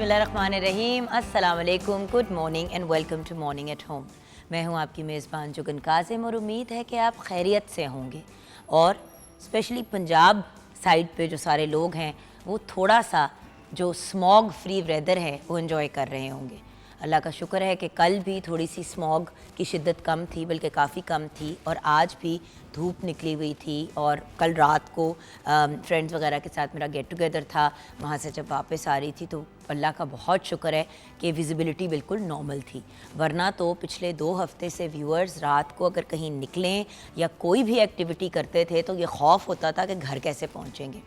बिस्मिल्लाहिर्रहमानिर्रहीम, अस्सलाम वालेकुम, good morning and welcome to morning at home. मैं हूं आपकी मेज़बान जुगन कासिम और उम्मीद है कि आप खैरियत से होंगे और स्पेशली पंजाब साइड पे जो सारे लोग हैं वो थोड़ा सा जो स्मॉग फ्री वेदर है वो एंजॉय कर रहे होंगे। अल्लाह का शुक्र है कि कल भी थोड़ी सी स्मॉग की शिद्दत कम थी, बल्कि काफ़ी कम थी, और आज भी धूप निकली हुई थी। और कल रात को फ्रेंड्स वगैरह के साथ मेरा गेट टुगेदर था, वहाँ से जब वापस आ रही थी तो अल्लाह का बहुत शुक्र है कि विजिबिलिटी बिल्कुल नॉर्मल थी। वरना तो पिछले 2 हफ्ते से व्यूअर्स रात को अगर कहीं निकलें या कोई भी एक्टिविटी करते थे तो ये खौफ होता था कि घर कैसे पहुँचेंगे।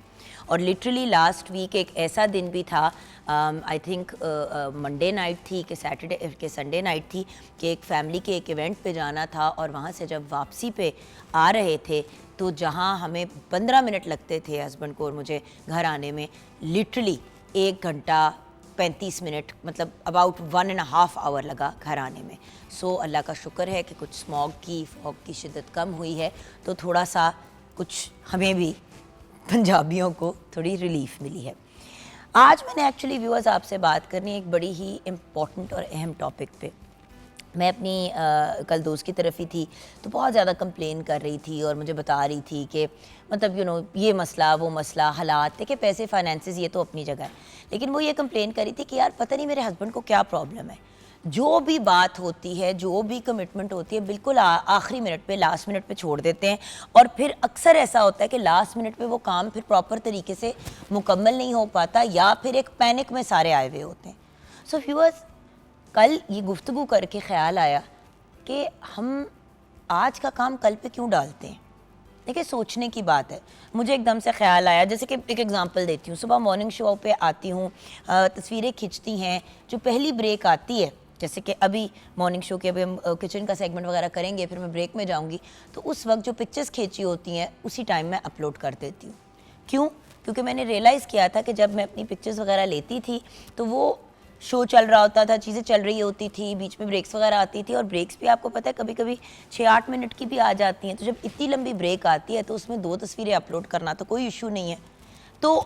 और लिटरली लास्ट वीक एक ऐसा दिन भी था, आई थिंक मंडे नाइट थी कि सैटरडे के संडे नाइट थी, कि एक फैमिली के एक इवेंट पे जाना था और वहाँ से जब वापसी पे आ रहे थे तो जहाँ हमें 15 मिनट लगते थे हस्बैंड को और मुझे घर आने में, लिटरली 1 घंटा 35 मिनट, मतलब अबाउट 1.5 आवर लगा घर आने में। सो अल्लाह का शुक्र है कि कुछ स्मॉग की फॉग की शिद्दत कम हुई है, तो थोड़ा सा कुछ हमें भी पंजाबियों को थोड़ी रिलीफ मिली है। आज मैंने एक्चुअली व्यूअर्स आपसे बात करनी है एक बड़ी ही इम्पॉर्टेंट और अहम टॉपिक पे। मैं अपनी कल दोस्त की तरफ ही थी तो बहुत ज़्यादा कंप्लेन कर रही थी और मुझे बता रही थी कि मतलब ये मसला वो मसला, हालात देखिए, पैसे फाइनेंसेस ये तो अपनी जगह है, लेकिन वो ये कंप्लेन कर रही थी कि यार पता नहीं मेरे हस्बैंड को क्या प्रॉब्लम है। जो भी बात होती है, जो भी कमिटमेंट होती है, बिल्कुल आखिरी मिनट पे, लास्ट मिनट पे छोड़ देते हैं। और फिर अक्सर ऐसा होता है कि लास्ट मिनट पे वो काम फिर प्रॉपर तरीके से मुकम्मल नहीं हो पाता, या फिर एक पैनिक में सारे आए हुए होते हैं। सो व्यूअर्स, कल ये गुफ्तगू करके ख्याल आया कि हम आज का काम कल पे क्यों डालते हैं। देखिए, सोचने की बात है। मुझे एकदम से ख्याल आया, जैसे कि एक एग्जांपल देती हूँ। सुबह मॉर्निंग शो पे आती हूँ, तस्वीरें खिंचती हैं, जो पहली ब्रेक आती है, जैसे कि अभी मॉर्निंग शो के अभी हम किचन का सेगमेंट वगैरह करेंगे, फिर मैं ब्रेक में जाऊँगी, तो उस वक्त जो पिक्चर्स खींची होती हैं उसी टाइम मैं अपलोड कर देती हूँ। क्यों? क्योंकि मैंने रियलाइज़ किया था कि जब मैं अपनी पिक्चर्स वगैरह लेती थी तो वो शो चल रहा होता था, चीज़ें चल रही होती थी, बीच में ब्रेक्स वगैरह आती थी, और ब्रेक्स भी आपको पता है कभी कभी 6-8 मिनट की भी आ जाती हैं। तो जब इतनी लंबी ब्रेक आती है तो उसमें 2 तस्वीरें अपलोड करना तो कोई इशू नहीं है। तो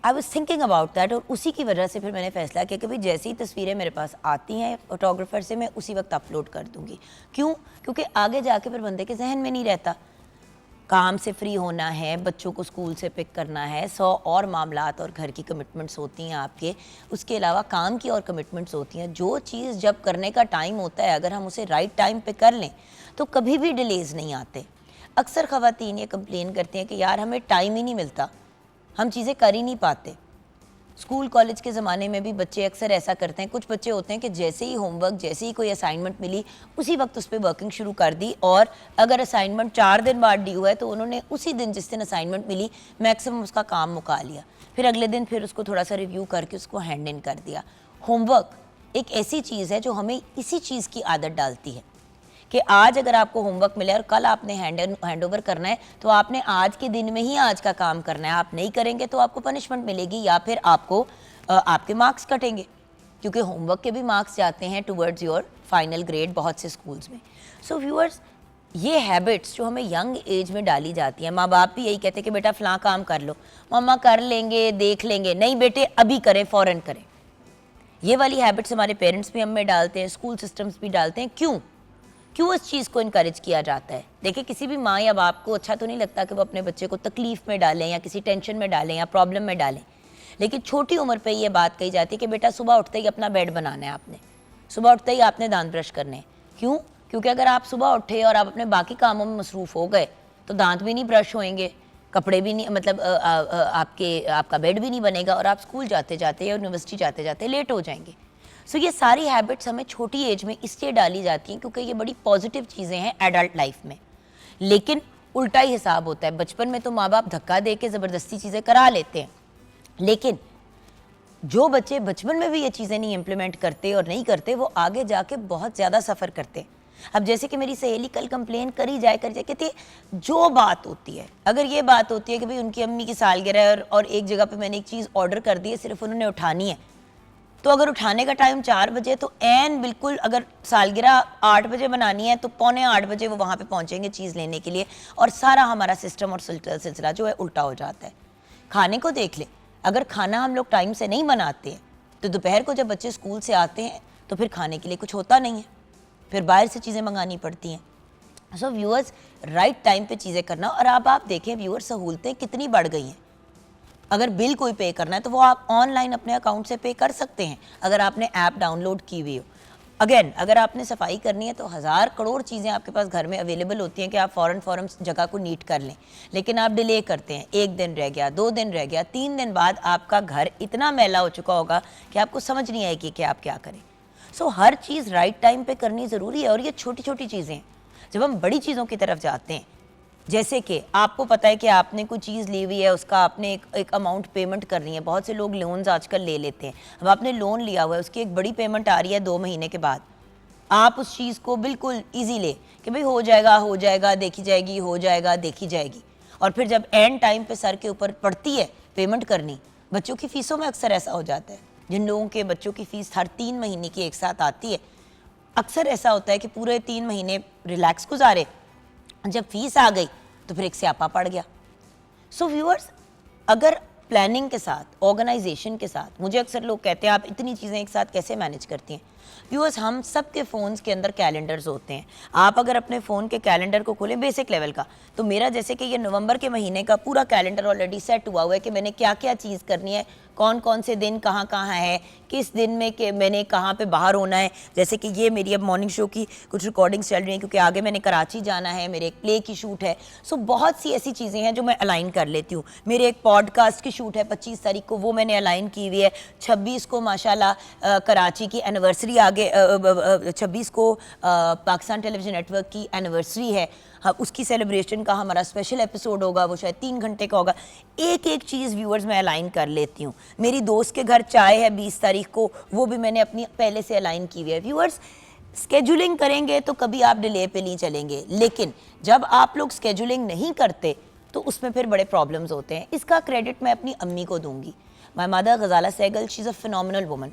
I was thinking about that, और उसी की वजह से फिर मैंने फैसला किया कि भाई जैसी तस्वीरें मेरे पास आती हैं फोटोग्राफर से, मैं उसी वक्त अपलोड कर दूँगी। क्यों? क्योंकि आगे जाके फिर बंदे के जहन में नहीं रहता। काम से फ्री होना है, बच्चों को स्कूल से पिक करना है, 100 और मामलात और घर की कमिटमेंट्स होती हैं आपके, उसके अलावा काम की और कमिटमेंट्स होती हैं। जो चीज़ जब करने का टाइम होता है, अगर हम उसे राइट टाइम पे कर लें तो कभी भी डिलेज़ नहीं आते। अक्सर ख़वातीन ये कंप्लेन करती हैं कि यार हमें टाइम ही नहीं मिलता, हम चीज़ें कर ही नहीं पाते। स्कूल कॉलेज के ज़माने में भी बच्चे अक्सर ऐसा करते हैं। कुछ बच्चे होते हैं कि जैसे ही होमवर्क, जैसे ही कोई असाइनमेंट मिली, उसी वक्त उस पर वर्किंग शुरू कर दी, और अगर असाइनमेंट 4 दिन बाद ड्यू है तो उन्होंने उसी दिन, जिस दिन असाइनमेंट मिली, मैक्सिमम उसका काम मुका लिया। फिर अगले दिन फिर उसको थोड़ा सा रिव्यू करके उसको हैंड इन कर दिया। होमवर्क एक ऐसी चीज़ है जो हमें इसी चीज़ की आदत डालती है कि आज अगर आपको होमवर्क मिले और कल आपने हैंड ओवर करना है तो आपने आज के दिन में ही आज का काम करना है। आप नहीं करेंगे तो आपको पनिशमेंट मिलेगी, या फिर आपको आपके मार्क्स कटेंगे, क्योंकि होमवर्क के भी मार्क्स जाते हैं टुवर्ड्स योर फाइनल ग्रेड बहुत से स्कूल्स में। सो व्यूअर्स, ये हैबिट्स जो हमें यंग एज में डाली जाती हैं, माँ बाप भी यही कहते हैं कि बेटा फ़लाँ काम कर लो, मम्मा कर लेंगे, देख लेंगे, नहीं बेटे अभी करें, फ़ौरन करें। ये वाली हैबिट्स हमारे पेरेंट्स भी हम में डालते हैं, स्कूल सिस्टम्स भी डालते हैं। क्यों इस चीज़ को इनकरेज किया जाता है? देखिए, किसी भी माँ या बाप को अच्छा तो नहीं लगता कि वो अपने बच्चे को तकलीफ़ में डालें या किसी टेंशन में डालें या प्रॉब्लम में डालें, लेकिन छोटी उम्र पे ये बात कही जाती है कि बेटा सुबह उठते ही अपना बेड बनाना है, आपने सुबह उठते ही आपने दांत ब्रश करने हैं। क्यों? क्योंकि अगर आप सुबह उठे और आप अपने बाकी कामों में मसरूफ़ हो गए तो दांत भी नहीं ब्रश होएंगे, कपड़े भी नहीं, मतलब आपका बेड भी नहीं बनेगा, और आप स्कूल जाते जाते या यूनिवर्सिटी जाते जाते लेट हो जाएंगे। सो ये सारी हैबिट्स हमें छोटी एज में इसलिए डाली जाती हैं क्योंकि ये बड़ी पॉजिटिव चीज़ें हैं एडल्ट लाइफ में। लेकिन उल्टा ही हिसाब होता है। बचपन में तो माँ बाप धक्का दे के ज़बरदस्ती चीज़ें करा लेते हैं, लेकिन जो बच्चे बचपन में भी ये चीज़ें नहीं इम्प्लीमेंट करते और नहीं करते, वो आगे जाके बहुत ज़्यादा सफ़र करते हैं। अब जैसे कि मेरी सहेली कल कंप्लेन करी जाए कहती जो बात होती है, अगर ये बात होती है कि भाई उनकी अम्मी की सालगिरह है और एक जगह पे मैंने एक चीज़ ऑर्डर कर दी है, सिर्फ उन्होंने उठानी है, तो अगर उठाने का टाइम 4 बजे, तो एन बिल्कुल अगर सालगिरह 8 बजे बनानी है तो पौने 8 बजे वो वहाँ पे पहुँचेंगे चीज़ लेने के लिए, और सारा हमारा सिस्टम और सिलसिला जो है उल्टा हो जाता है। खाने को देख ले, अगर खाना हम लोग टाइम से नहीं बनाते हैं तो दोपहर को जब बच्चे स्कूल से आते हैं तो फिर खाने के लिए कुछ होता नहीं है, फिर बाहर से चीज़ें मंगानी पड़ती हैं। सो व्यूअर्स, राइट टाइम पे चीज़ें करना। और अब आप देखें व्यूअर्स, सहूलतें कितनी बढ़ गई हैं। अगर बिल कोई पे करना है तो वो आप ऑनलाइन अपने अकाउंट से पे कर सकते हैं, अगर आपने ऐप डाउनलोड की हुई हो। अगेन, अगर आपने सफाई करनी है तो 1000 करोड़ चीज़ें आपके पास घर में अवेलेबल होती हैं कि आप फ़ौरन जगह को नीट कर लें, लेकिन आप डिले करते हैं। 1 दिन रह गया, 2 दिन रह गया, 3 दिन बाद आपका घर इतना मैला हो चुका होगा कि आपको समझ नहीं आएगी कि आप क्या करें। सो हर चीज़ राइट टाइम पे करनी ज़रूरी है। और ये छोटी छोटी चीज़ें हैं। जब हम बड़ी चीज़ों की तरफ जाते हैं, जैसे कि आपको पता है कि आपने कोई चीज़ ली हुई है, उसका आपने एक अमाउंट पेमेंट करनी है। बहुत से लोग लोन्स आजकल ले लेते हैं। अब आपने लोन लिया हुआ है, उसकी एक बड़ी पेमेंट आ रही है 2 महीने के बाद, आप उस चीज़ को बिल्कुल ईजी ले कि भाई हो जाएगा, देखी जाएगी, हो जाएगा, देखी जाएगी। और फिर जब एंड टाइम पे सर के ऊपर पड़ती है पेमेंट करनी, बच्चों की फ़ीसों में अक्सर ऐसा हो जाता है। जिन लोगों के बच्चों की फ़ीस हर 3 महीने की एक साथ आती है, अक्सर ऐसा होता है कि पूरे 3 महीने रिलैक्स गुजारे, जब फीस आ गई तो फिर एक स्यापा पड़ गया। सो व्यूअर्स, अगर प्लानिंग के साथ, ऑर्गेनाइजेशन के साथ, मुझे अक्सर लोग कहते हैं आप इतनी चीज़ें एक साथ कैसे मैनेज करती हैं। व्यूअर्स, हम सब के फ़ोन्स के अंदर कैलेंडर्स होते हैं। आप अगर अपने फ़ोन के कैलेंडर को खोलें बेसिक लेवल का, तो मेरा जैसे कि ये नवंबर के महीने का पूरा कैलेंडर ऑलरेडी सेट हुआ हुआ है कि मैंने क्या क्या चीज़ करनी है, कौन कौन से दिन कहाँ कहाँ है, किस दिन में कि मैंने कहाँ पे बाहर होना है। जैसे कि ये मेरी अब मॉर्निंग शो की कुछ रिकॉर्डिंग्स चल रही हैं, क्योंकि आगे मैंने कराची जाना है, मेरे एक प्ले की शूट है। सो बहुत सी ऐसी चीज़ें हैं जो मैं अलाइन कर लेती हूँ। मेरे एक पॉडकास्ट की शूट है 25 तारीख को, वो मैंने अलाइन की हुई है। 26 को माशाल्लाह कराची की एनिवर्सरी आगे 26 को पाकिस्तान टेलीविज़न नेटवर्क की एनिवर्सरी है। हाँ, उसकी सेलिब्रेशन का हमारा स्पेशल एपिसोड होगा, वो शायद 3 घंटे का होगा। एक एक चीज़ व्यूअर्स मैं अलाइन कर लेती हूँ। मेरी दोस्त के घर चाय है 20 तारीख को, वो भी मैंने अपनी पहले से अलाइन की हुई है। व्यूअर्स, स्केजुलिंग करेंगे तो कभी आप डिले पे नहीं चलेंगे, लेकिन जब आप लोग स्केजुलिंग नहीं करते तो उसमें फिर बड़े प्रॉब्लम्स होते हैं। इसका क्रेडिट मैं अपनी अम्मी को दूंगी। My mother Ghazala Sehgal, she is a phenomenal woman.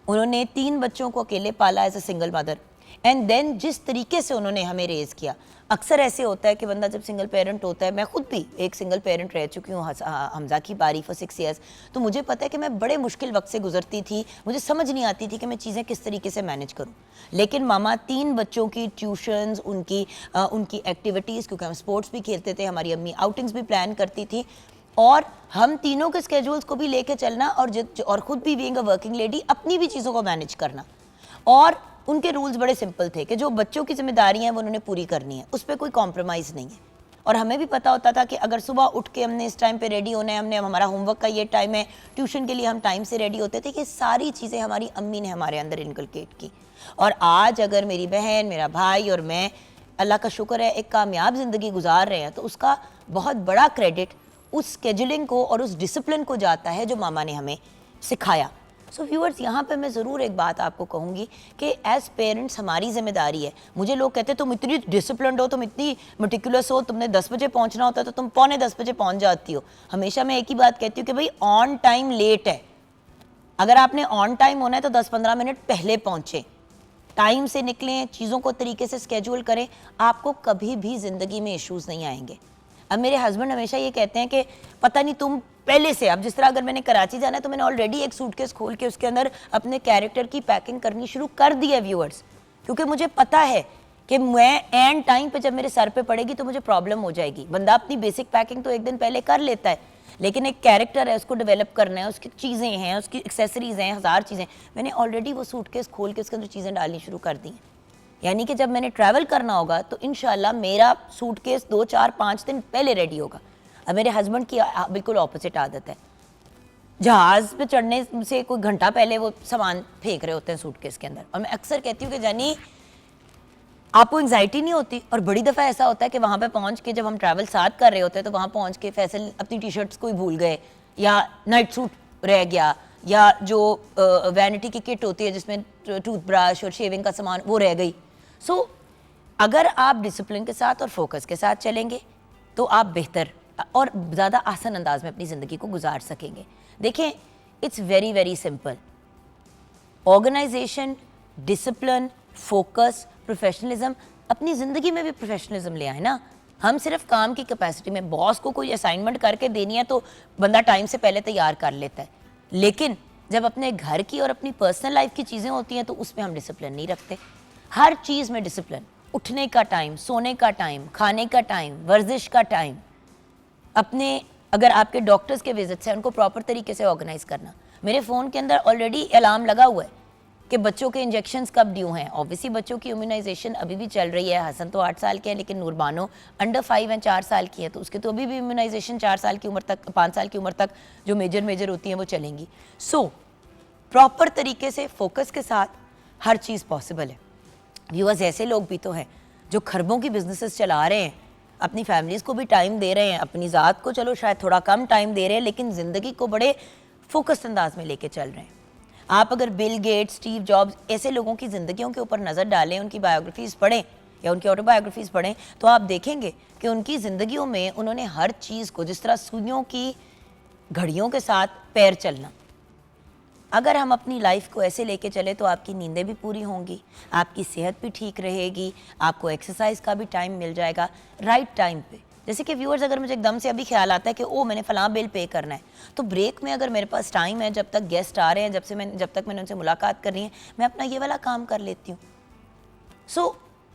उन्होंने 3 बच्चों को अकेले पाला as a single mother, and then जिस तरीके से उन्होंने हमें रेज़ किया। अक्सर ऐसे होता है कि बंदा जब सिंगल पेरेंट होता है, मैं खुद भी एक सिंगल पेरेंट रह चुकी हूँ हमजा की बारी फॉर 6 ईयर्स, तो मुझे पता है कि मैं बड़े मुश्किल वक्त से गुजरती थी। मुझे समझ नहीं आती थी कि मैं चीज़ें किस तरीके से मैनेज करूँ। लेकिन मामा 3 बच्चों की ट्यूशन्स, उनकी एक्टिविटीज़, क्योंकि हम स्पोर्ट्स भी खेलते थे, हमारी अम्मी आउटिंग्स भी प्लान करती थी, और हम तीनों के स्केड्यूल्स को भी लेके चलना, और ख़ुद भी बीइंग अ वर्किंग लेडी अपनी भी चीज़ों को मैनेज करना। और उनके रूल्स बड़े सिंपल थे कि जो बच्चों की जिम्मेदारी हैं वो उन्होंने पूरी करनी है, उस पर कोई कॉम्प्रोमाइज़ नहीं है। और हमें भी पता होता था कि अगर सुबह उठ के हमने इस टाइम पे रेडी होना है, हमने हमारा होमवर्क का ये टाइम है, ट्यूशन के लिए हम टाइम से रेडी होते थे, कि सारी चीज़ें हमारी अम्मी ने हमारे अंदर इनकलकेट की। और आज अगर मेरी बहन, मेरा भाई और मैं, अल्लाह का शुक्र है, एक कामयाब ज़िंदगी गुजार रहे हैं, तो उसका बहुत बड़ा क्रेडिट उस स्केजुलिंग को और उस डिसिप्लिन को जाता है जो मामा ने हमें सिखाया। सो व्यूअर्स, यहाँ पे मैं ज़रूर एक बात आपको कहूँगी कि एज़ पेरेंट्स हमारी ज़िम्मेदारी है। मुझे लोग कहते हैं तुम इतनी डिसिप्लिन्ड हो, तुम इतनी मेटिकुलस हो, तुमने 10 बजे पहुँचना होता है तो तुम पौने 10 बजे पहुँच जाती हो। हमेशा मैं एक ही बात कहती हूँ कि भाई ऑन टाइम लेट है। अगर आपने ऑन टाइम होना है तो 10-15 मिनट पहले पहुँचें, टाइम से निकलें, चीज़ों को तरीके से स्केड्यूल करें, आपको कभी भी ज़िंदगी में इश्यूज़ नहीं आएंगे। अब मेरे हस्बैंड हमेशा ये कहते हैं कि पता नहीं तुम पहले से, अब जिस तरह अगर मैंने कराची जाना है तो मैंने ऑलरेडी एक सूटकेस खोल के उसके अंदर अपने कैरेक्टर की पैकिंग करनी शुरू कर दी है व्यूअर्स, क्योंकि मुझे पता है कि मैं एंड टाइम पे जब मेरे सर पे पड़ेगी तो मुझे प्रॉब्लम हो जाएगी। बंदा अपनी बेसिक पैकिंग तो एक दिन पहले कर लेता है, लेकिन एक कैरेक्टर है, उसको डेवलप करना है, उसकी चीज़ें हैं, उसकी एक्सेसरीज़ हैं, 1000 चीज़ें। मैंने ऑलरेडी वो सूटकेस खोल के उसके अंदर चीज़ें डालनी शुरू कर दी हैं। यानी कि जब मैंने ट्रैवल करना होगा तो इंशाल्लाह मेरा सूटकेस 2, 4, 5 दिन पहले रेडी होगा। अब मेरे हस्बैंड की बिल्कुल ऑपोजिट आदत है, जहाज़ पे चढ़ने से कोई घंटा पहले वो सामान फेंक रहे होते हैं सूटकेस के अंदर। और मैं अक्सर कहती हूँ कि जानी आपको एंग्जाइटी नहीं होती? और बड़ी दफ़ा ऐसा होता है कि वहाँ पे पहुँच के जब हम ट्रैवल साथ कर रहे होते हैं तो वहाँ पहुँच के फैसल अपनी टी शर्ट्स को ही भूल गए, या नाइट सूट रह गया, या जो वैनिटी की किट होती है जिसमें टूथब्रश और शेविंग का सामान वो रह गई। सो अगर आप डिसिप्लिन के साथ और फोकस के साथ चलेंगे तो आप बेहतर और ज़्यादा आसान अंदाज में अपनी ज़िंदगी को गुजार सकेंगे। देखें, it's very very simple. Organisation, discipline, focus, professionalism, अपनी ज़िंदगी में भी प्रोफेशनलिज्म ले आए ना। हम सिर्फ काम की कैपेसिटी में, बॉस को कोई असाइनमेंट करके देनी है तो बंदा टाइम से पहले तैयार कर लेता है, लेकिन जब अपने घर की और अपनी पर्सनल लाइफ की चीज़ें होती हैं तो उसमें हम डिसिप्लिन नहीं रखते। हर चीज़ में डिसिप्लिन, उठने का टाइम, सोने का टाइम, खाने का टाइम, वर्जिश का टाइम, अपने अगर आपके डॉक्टर्स के विजिट्स हैं उनको प्रॉपर तरीके से ऑर्गेनाइज करना। मेरे फ़ोन के अंदर ऑलरेडी अलार्म लगा हुआ है कि बच्चों के इंजेक्शंस कब ड्यू हैं। ऑब्वियसली बच्चों की इम्यूनाइजेशन अभी भी चल रही है। हसन तो 8 साल के हैं, लेकिन नूरबानो अंडर 5 हैं, 4 साल की है, तो उसके तो अभी भी इम्यूनाइजेशन 4 साल की उम्र तक, 5 साल की उम्र तक जो मेजर होती हैं वो चलेंगी। सो प्रॉपर तरीके से फोकस के साथ हर चीज़ पॉसिबल है। व्यूअर्स, ऐसे लोग भी तो हैं जो खरबों की बिजनेसेस चला रहे हैं, अपनी फैमिलीज़ को भी टाइम दे रहे हैं, अपनी ज़ात को चलो शायद थोड़ा कम टाइम दे रहे हैं, लेकिन ज़िंदगी को बड़े फोकस्ड अंदाज में लेके चल रहे हैं। आप अगर बिल गेट्स, स्टीव जॉब्स ऐसे लोगों की ज़िंदगियों के ऊपर नज़र डालें, उनकी बायोग्राफीज़ पढ़ें या उनकी ऑटोबायोग्राफीज़ पढ़ें, तो आप देखेंगे कि उनकी ज़िंदगियों में उन्होंने हर चीज़ को, जिस तरह सुइयों की घड़ियों के साथ पैर चलना, अगर हम अपनी लाइफ को ऐसे लेके चले तो आपकी नींदें भी पूरी होंगी, आपकी सेहत भी ठीक रहेगी, आपको एक्सरसाइज का भी टाइम मिल जाएगा राइट टाइम पे। जैसे कि व्यूअर्स, अगर मुझे एकदम से अभी ख्याल आता है कि ओ मैंने फ़लाँ बिल पे करना है, तो ब्रेक में अगर मेरे पास टाइम है, जब तक गेस्ट आ रहे हैं, जब तक मैंने उनसे मुलाकात करनी है, मैं अपना ये वाला काम कर लेती हूँ। सो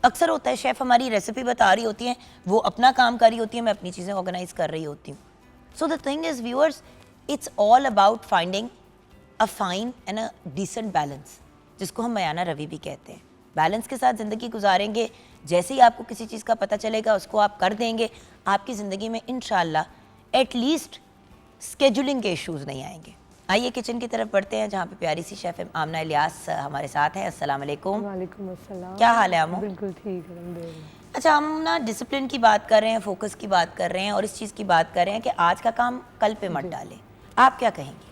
अक्सर होता है शेफ़ हमारी रेसिपी बता रही होती है, वो अपना काम कर रही होती है, मैं अपनी चीज़ें ऑर्गेनाइज कर रही होती हूँ। So the thing is viewers, it's all about finding a fine and a decent balance, जिसको हम मयाना रवि भी कहते हैं। बैलेंस के साथ ज़िंदगी गुजारेंगे, जैसे ही आपको किसी चीज़ का पता चलेगा उसको आप कर देंगे, आपकी ज़िंदगी में इंशाल्लाह एटलीस्ट स्केजुलिंग के इश्यूज़ नहीं आएंगे। आइए किचन की तरफ बढ़ते हैं, जहाँ पे प्यारी सी शेफ़ आमना इलियास हमारे साथ हैं। अस्सलाम वालेकुम। वालेकुम अस्सलाम। क्या हाल है आमो? बिल्कुल ठीक है, अल्हम्दुलिल्लाह। अच्छा, हम ना डिसिप्लिन की बात कर रहे हैं, फोकस की बात कर रहे हैं और इस चीज़ की बात कर रहे हैं कि आज का काम कल पे मत डालें। आप क्या कहेंगी?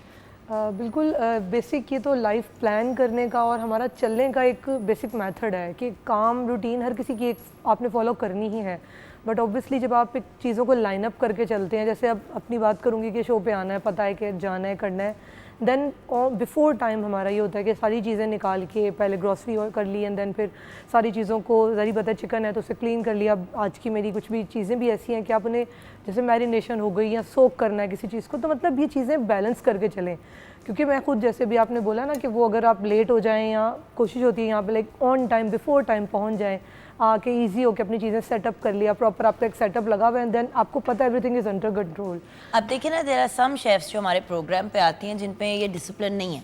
बिल्कुल बेसिक ये तो लाइफ प्लान करने का और हमारा चलने का एक बेसिक मेथड है कि काम रूटीन हर किसी की एक आपने फॉलो करनी ही है। बट ऑब्वियसली जब आप एक चीज़ों को लाइन अप करके चलते हैं, जैसे अब अपनी बात करूँगी कि शो पे आना है, पता है कि जाना है, करना है, देन बिफोर टाइम हमारा ये होता है कि सारी चीज़ें निकाल के पहले ग्रॉसरी कर ली एंड देन फिर सारी चीज़ों को, ज़री पता चिकन है तो उसे क्लीन कर लिया। अब आज की मेरी कुछ भी चीज़ें भी ऐसी हैं कि आप उन्हें जैसे मैरिनेशन हो गई या सोक करना है किसी चीज़ को, तो मतलब ये चीज़ें बैलेंस करके चलें। क्योंकि मैं खुद, जैसे भी आपने बोला ना कि वो अगर आप लेट हो जाएं या कोशिश होती है यहाँ पे like on time before time पहुँच जाएं, आके ईजी हो के अपनी चीज़ें सेटअप कर लिया, प्रॉपर आपका एक सेटअप लगा हुआ है एंड देन आपको पता है एवरीथिंग इज़ अंडर कंट्रोल। अब देखिए ना, देयर आर सम शेफ्स जो हमारे प्रोग्राम पे आती हैं जिन पे ये डिसिप्लिन नहीं है।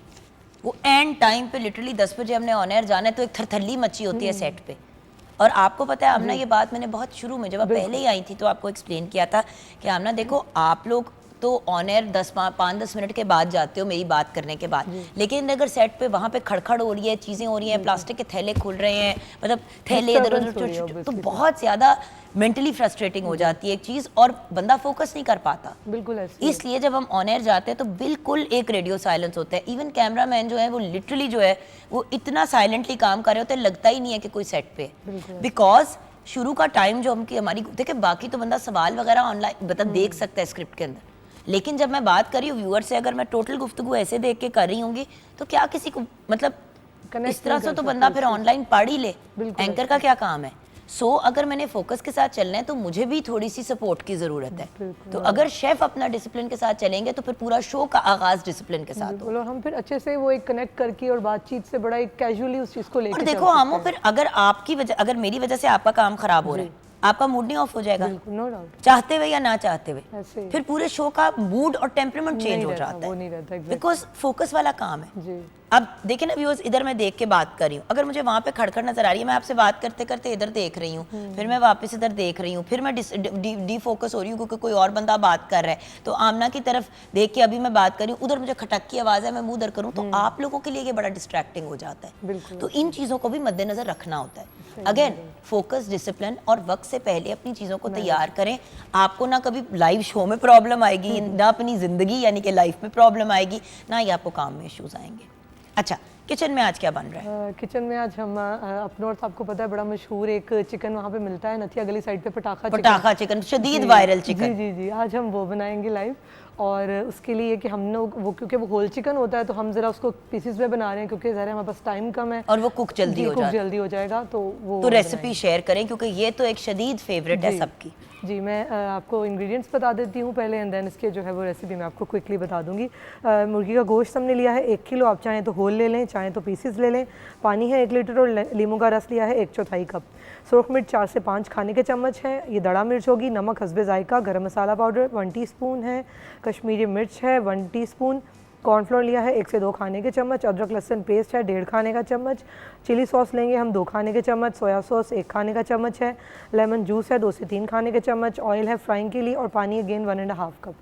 वो एंड टाइम पे लिटरली 10 बजे हमने ऑन एयर जाना है तो एक थरथल्ली मची होती है सेट पे। और आपको पता है आमना, ये बात मैंने बहुत शुरू में जब आप पहले ही आई थी तो आपको एक्सप्लेन किया था कि आमना देखो, आप लोग तो ऑन एयर 5-10 मिनट के बाद जाते हो मेरी बात करने के बाद, लेकिन अगर सेट पे वहाँ पे खड़खड़ हो रही है, चीज़ें हो रही हैं, प्लास्टिक के थैले खुल रहे हैं, मतलब थैले इधर उधर, तो बहुत ज़्यादा मेंटली फ्रस्ट्रेटिंग हो जाती है एक चीज़ और बंदा फोकस नहीं कर पाता। बिल्कुल ऐसे। इसलिए जब हम ऑन एयर जाते हैं तो बिल्कुल एक रेडियो साइलेंस होता है। इवन कैमरा मैन जो है वो लिटरली जो है वो इतना साइलेंटली काम कर रहे होते हैं, लगता ही नहीं है कि कोई सेट पे है। बिकॉज शुरू का टाइम जो हमारी देखिए, बाकी तो बंदा सवाल वगैरह ऑनलाइन देख सकता है स्क्रिप्ट के अंदर, लेकिन जब मैं बात कर रही हूँ व्यूअर से, अगर मैं टोटल गुफ्तगू ऐसे देख के कर रही होंगी तो क्या किसी को मतलब इस तरह से तो बंदा फिर ऑनलाइन पढ़ ही ले। एंकर का क्या काम है? अगर मैंने फोकस के साथ चलना है तो मुझे भी थोड़ी सी सपोर्ट की ज़रूरत है। तो अगर शेफ अपना डिसिप्लिन के साथ चलेंगे तो फिर पूरा शो का आगाज़ डिसिप्लिन के साथ हो। और हम फिर अच्छे से वो एक कनेक्ट करके और बातचीत से बड़ा एक कैजुअली उस चीज़ को लेकर। और देखो आमो, फिर अगर आपकी वजह, अगर मेरी वजह से आपका काम खराब हो रहा है, आपका मूड नहीं ऑफ हो जाएगा? No doubt. चाहते हुए या ना चाहते हुए ऐसे फिर पूरे शो का मूड और टेम्परामेंट चेंज हो जाता वो नहीं रहता है, बिकॉज फोकस वाला काम है जी। अब देखिए ना व्यूअर्स, इधर मैं देख के बात कर रही हूँ, अगर मुझे वहाँ पे खड़खड़ नजर आ रही है, मैं आपसे बात करते करते इधर देख रही हूँ, फिर मैं वापस इधर देख रही हूँ, फिर मैं डी फोकस हो रही हूँ क्योंकि कोई और बंदा बात कर रहा है, तो आमना की तरफ देख के अभी मैं बात कर रही हूँ, उधर मुझे खटक की आवाज़ है, मैं मुंह उधर करूँ, तो आप लोगों के लिए ये बड़ा डिस्ट्रैक्टिंग हो जाता है। तो इन चीज़ों को भी मद्देनजर रखना होता है। अगेन फोकस, डिसिप्लिन और वक्त से पहले अपनी चीज़ों को तैयार करें। आपको ना कभी लाइव शो में प्रॉब्लम आएगी, ना अपनी ज़िंदगी यानी कि लाइफ में प्रॉब्लम आएगी, ना ही आपको काम में इश्यूज आएंगे। अच्छा, किचन में आज क्या बन रहा है? किचन में आज हम अप नॉर्थ, आपको पता है बड़ा मशहूर एक चिकन वहाँ पे मिलता है नथिया गली साइड पे, पटाखा चिकन, शदीद वायरल चिकन। जी जी जी, आज हम वो बनाएंगे लाइव। और उसके लिए कि हम लोग वो, क्योंकि वो होल चिकन होता है तो हम ज़रा उसको पीसेस में बना रहे हैं क्योंकि ज़रा हमारे पास टाइम कम है और वो कुक जल्दी हो जाता है। जल्दी हो जाएगा तो वो तो रेसिपी शेयर करें क्योंकि ये तो एक शदीद फेवरेट है सबकी। जी, मैं आपको इंग्रेडिएंट्स बता देती हूँ पहले एंड देन इसके जो है वो रेसिपी मैं आपको क्विकली बता दूँगी। मुर्गी का गोश्त हमने लिया है 1 किलो, आप चाहें तो होल ले लें, चाहें तो पीसेस ले लें। पानी है 1 लीटर और लीमू का रस लिया है 1/4 कप। सुरख मिर्च 4 से 5 खाने के चम्मच है। ये दड़ा मिर्च होगी। नमक हस्बे जायका। गरम मसाला पाउडर 1 टीस्पून है। कश्मीरी मिर्च है 1 टीस्पून। कॉर्नफ्लोर लिया है 1 से 2 खाने के चम्मच। अदरक लहसुन पेस्ट है 1.5 खाने का चम्मच। चिली सॉस लेंगे हम 2 खाने के चम्मच। सोया सॉस 1 खाने का चम्मच है। लेमन जूस है 2 से 3 खाने के चम्मच। ऑयल है फ्राइंग के लिए और पानी अगेन 1.5 कप।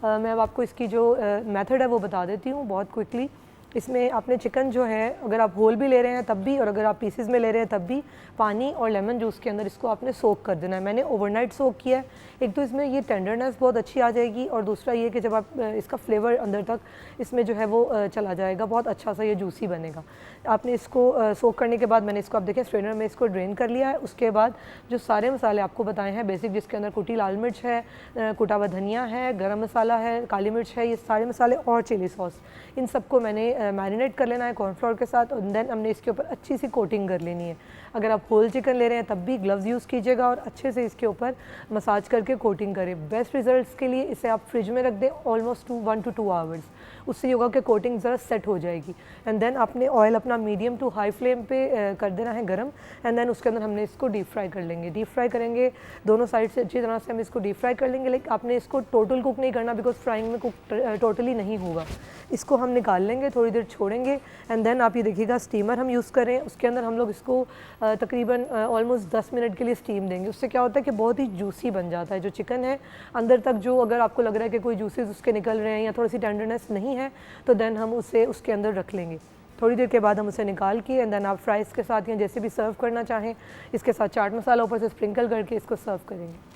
मैं अब आपको इसकी जो मेथड है वो बता देती हूँ बहुत क्विकली। इसमें आपने चिकन जो है अगर आप होल भी ले रहे हैं तब भी और अगर आप पीसेस में ले रहे हैं तब भी पानी और लेमन जूस के अंदर इसको आपने सोक कर देना है। मैंने ओवरनाइट सोक किया है। एक तो इसमें ये टेंडरनेस बहुत अच्छी आ जाएगी और दूसरा ये कि जब आप इसका फ्लेवर अंदर तक इसमें जो है वो चला जाएगा, बहुत अच्छा सा ये जूसी बनेगा। आपने इसको सोक करने के बाद मैंने इसको आप देखें स्ट्रेनर में इसको ड्रेन कर लिया है। उसके बाद जो सारे मसाले आपको बताए हैं बेसिक, जिसके अंदर कुटी लाल मिर्च है, कुटा हुआ धनिया है, गरम मसाला है, काली मिर्च है, ये सारे मसाले और चिली सॉस, इन सबको मैंने मैरिनेट कर लेना है कॉर्नफ्लोर के साथ और देन हमने इसके ऊपर अच्छी सी कोटिंग कर लेनी है। अगर आप होल चिकन ले रहे हैं तब भी ग्लव्स यूज़ कीजिएगा और अच्छे से इसके ऊपर मसाज करके कोटिंग करें। बेस्ट रिजल्ट्स के लिए इसे आप फ्रिज में रख दें ऑलमोस्ट 1 to 2 आवर्स। उससे योगा के कोटिंग ज़रा सेट हो जाएगी। एंड देन आपने ऑयल अपना मीडियम टू हाई फ्लेम पे कर देना है गरम। एंड देन उसके अंदर हमने इसको डीप फ्राई कर लेंगे। डीप फ्राई करेंगे दोनों साइड से अच्छी तरह से हम इसको डीप फ्राई कर लेंगे। लेकिन आपने इसको टोटल कुक नहीं करना बिकॉज फ्राइंग में कुक टोटली नहीं होगा। इसको हम निकाल लेंगे, थोड़ी देर छोड़ेंगे एंड देन आप ये देखिएगा स्टीमर हम यूज़ करें, उसके अंदर हम लोग इसको तकरीबन ऑलमोस्ट 10 मिनट के लिए स्टीम देंगे। उससे क्या होता है कि बहुत ही जूसी बन जाता है जो चिकन है अंदर तक। जो अगर आपको लग रहा है कि कोई जूसेस उसके निकल रहे हैं या थोड़ी सी टेंडरनेस नहीं है तो देन हम उसे उसके अंदर रख लेंगे। थोड़ी देर के बाद हम उसे निकाल के एंड देन आप फ्राइज़ के साथ या जैसे भी सर्व करना चाहें इसके साथ चाट मसाला ऊपर से स्प्रिंकल करके इसको सर्व करेंगे।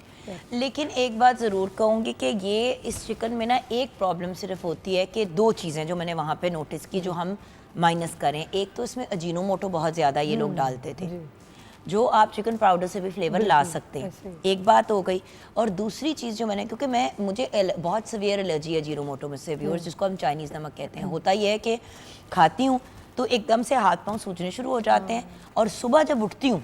लेकिन एक बात ज़रूर कहूँगी कि ये इस चिकन में ना एक प्रॉब्लम सिर्फ होती है कि 2 चीज़ें जो मैंने वहाँ पे नोटिस की जो हम माइनस करें। एक तो इसमें अजीनोमोटो बहुत ज़्यादा ये लोग डालते थे, जो आप चिकन पाउडर से भी फ्लेवर ला सकते हैं, एक बात हो गई। और दूसरी चीज़ जो मैंने, क्योंकि मुझे बहुत सवियर एलर्जी है अजीनोमोटो में से व्यूअर्स, जिसको हम चाइनीज़ नमक कहते हैं। होता ये है कि खाती हूँ तो एकदम से हाथ पाँव सूजने शुरू हो जाते हैं और सुबह जब उठती हूँ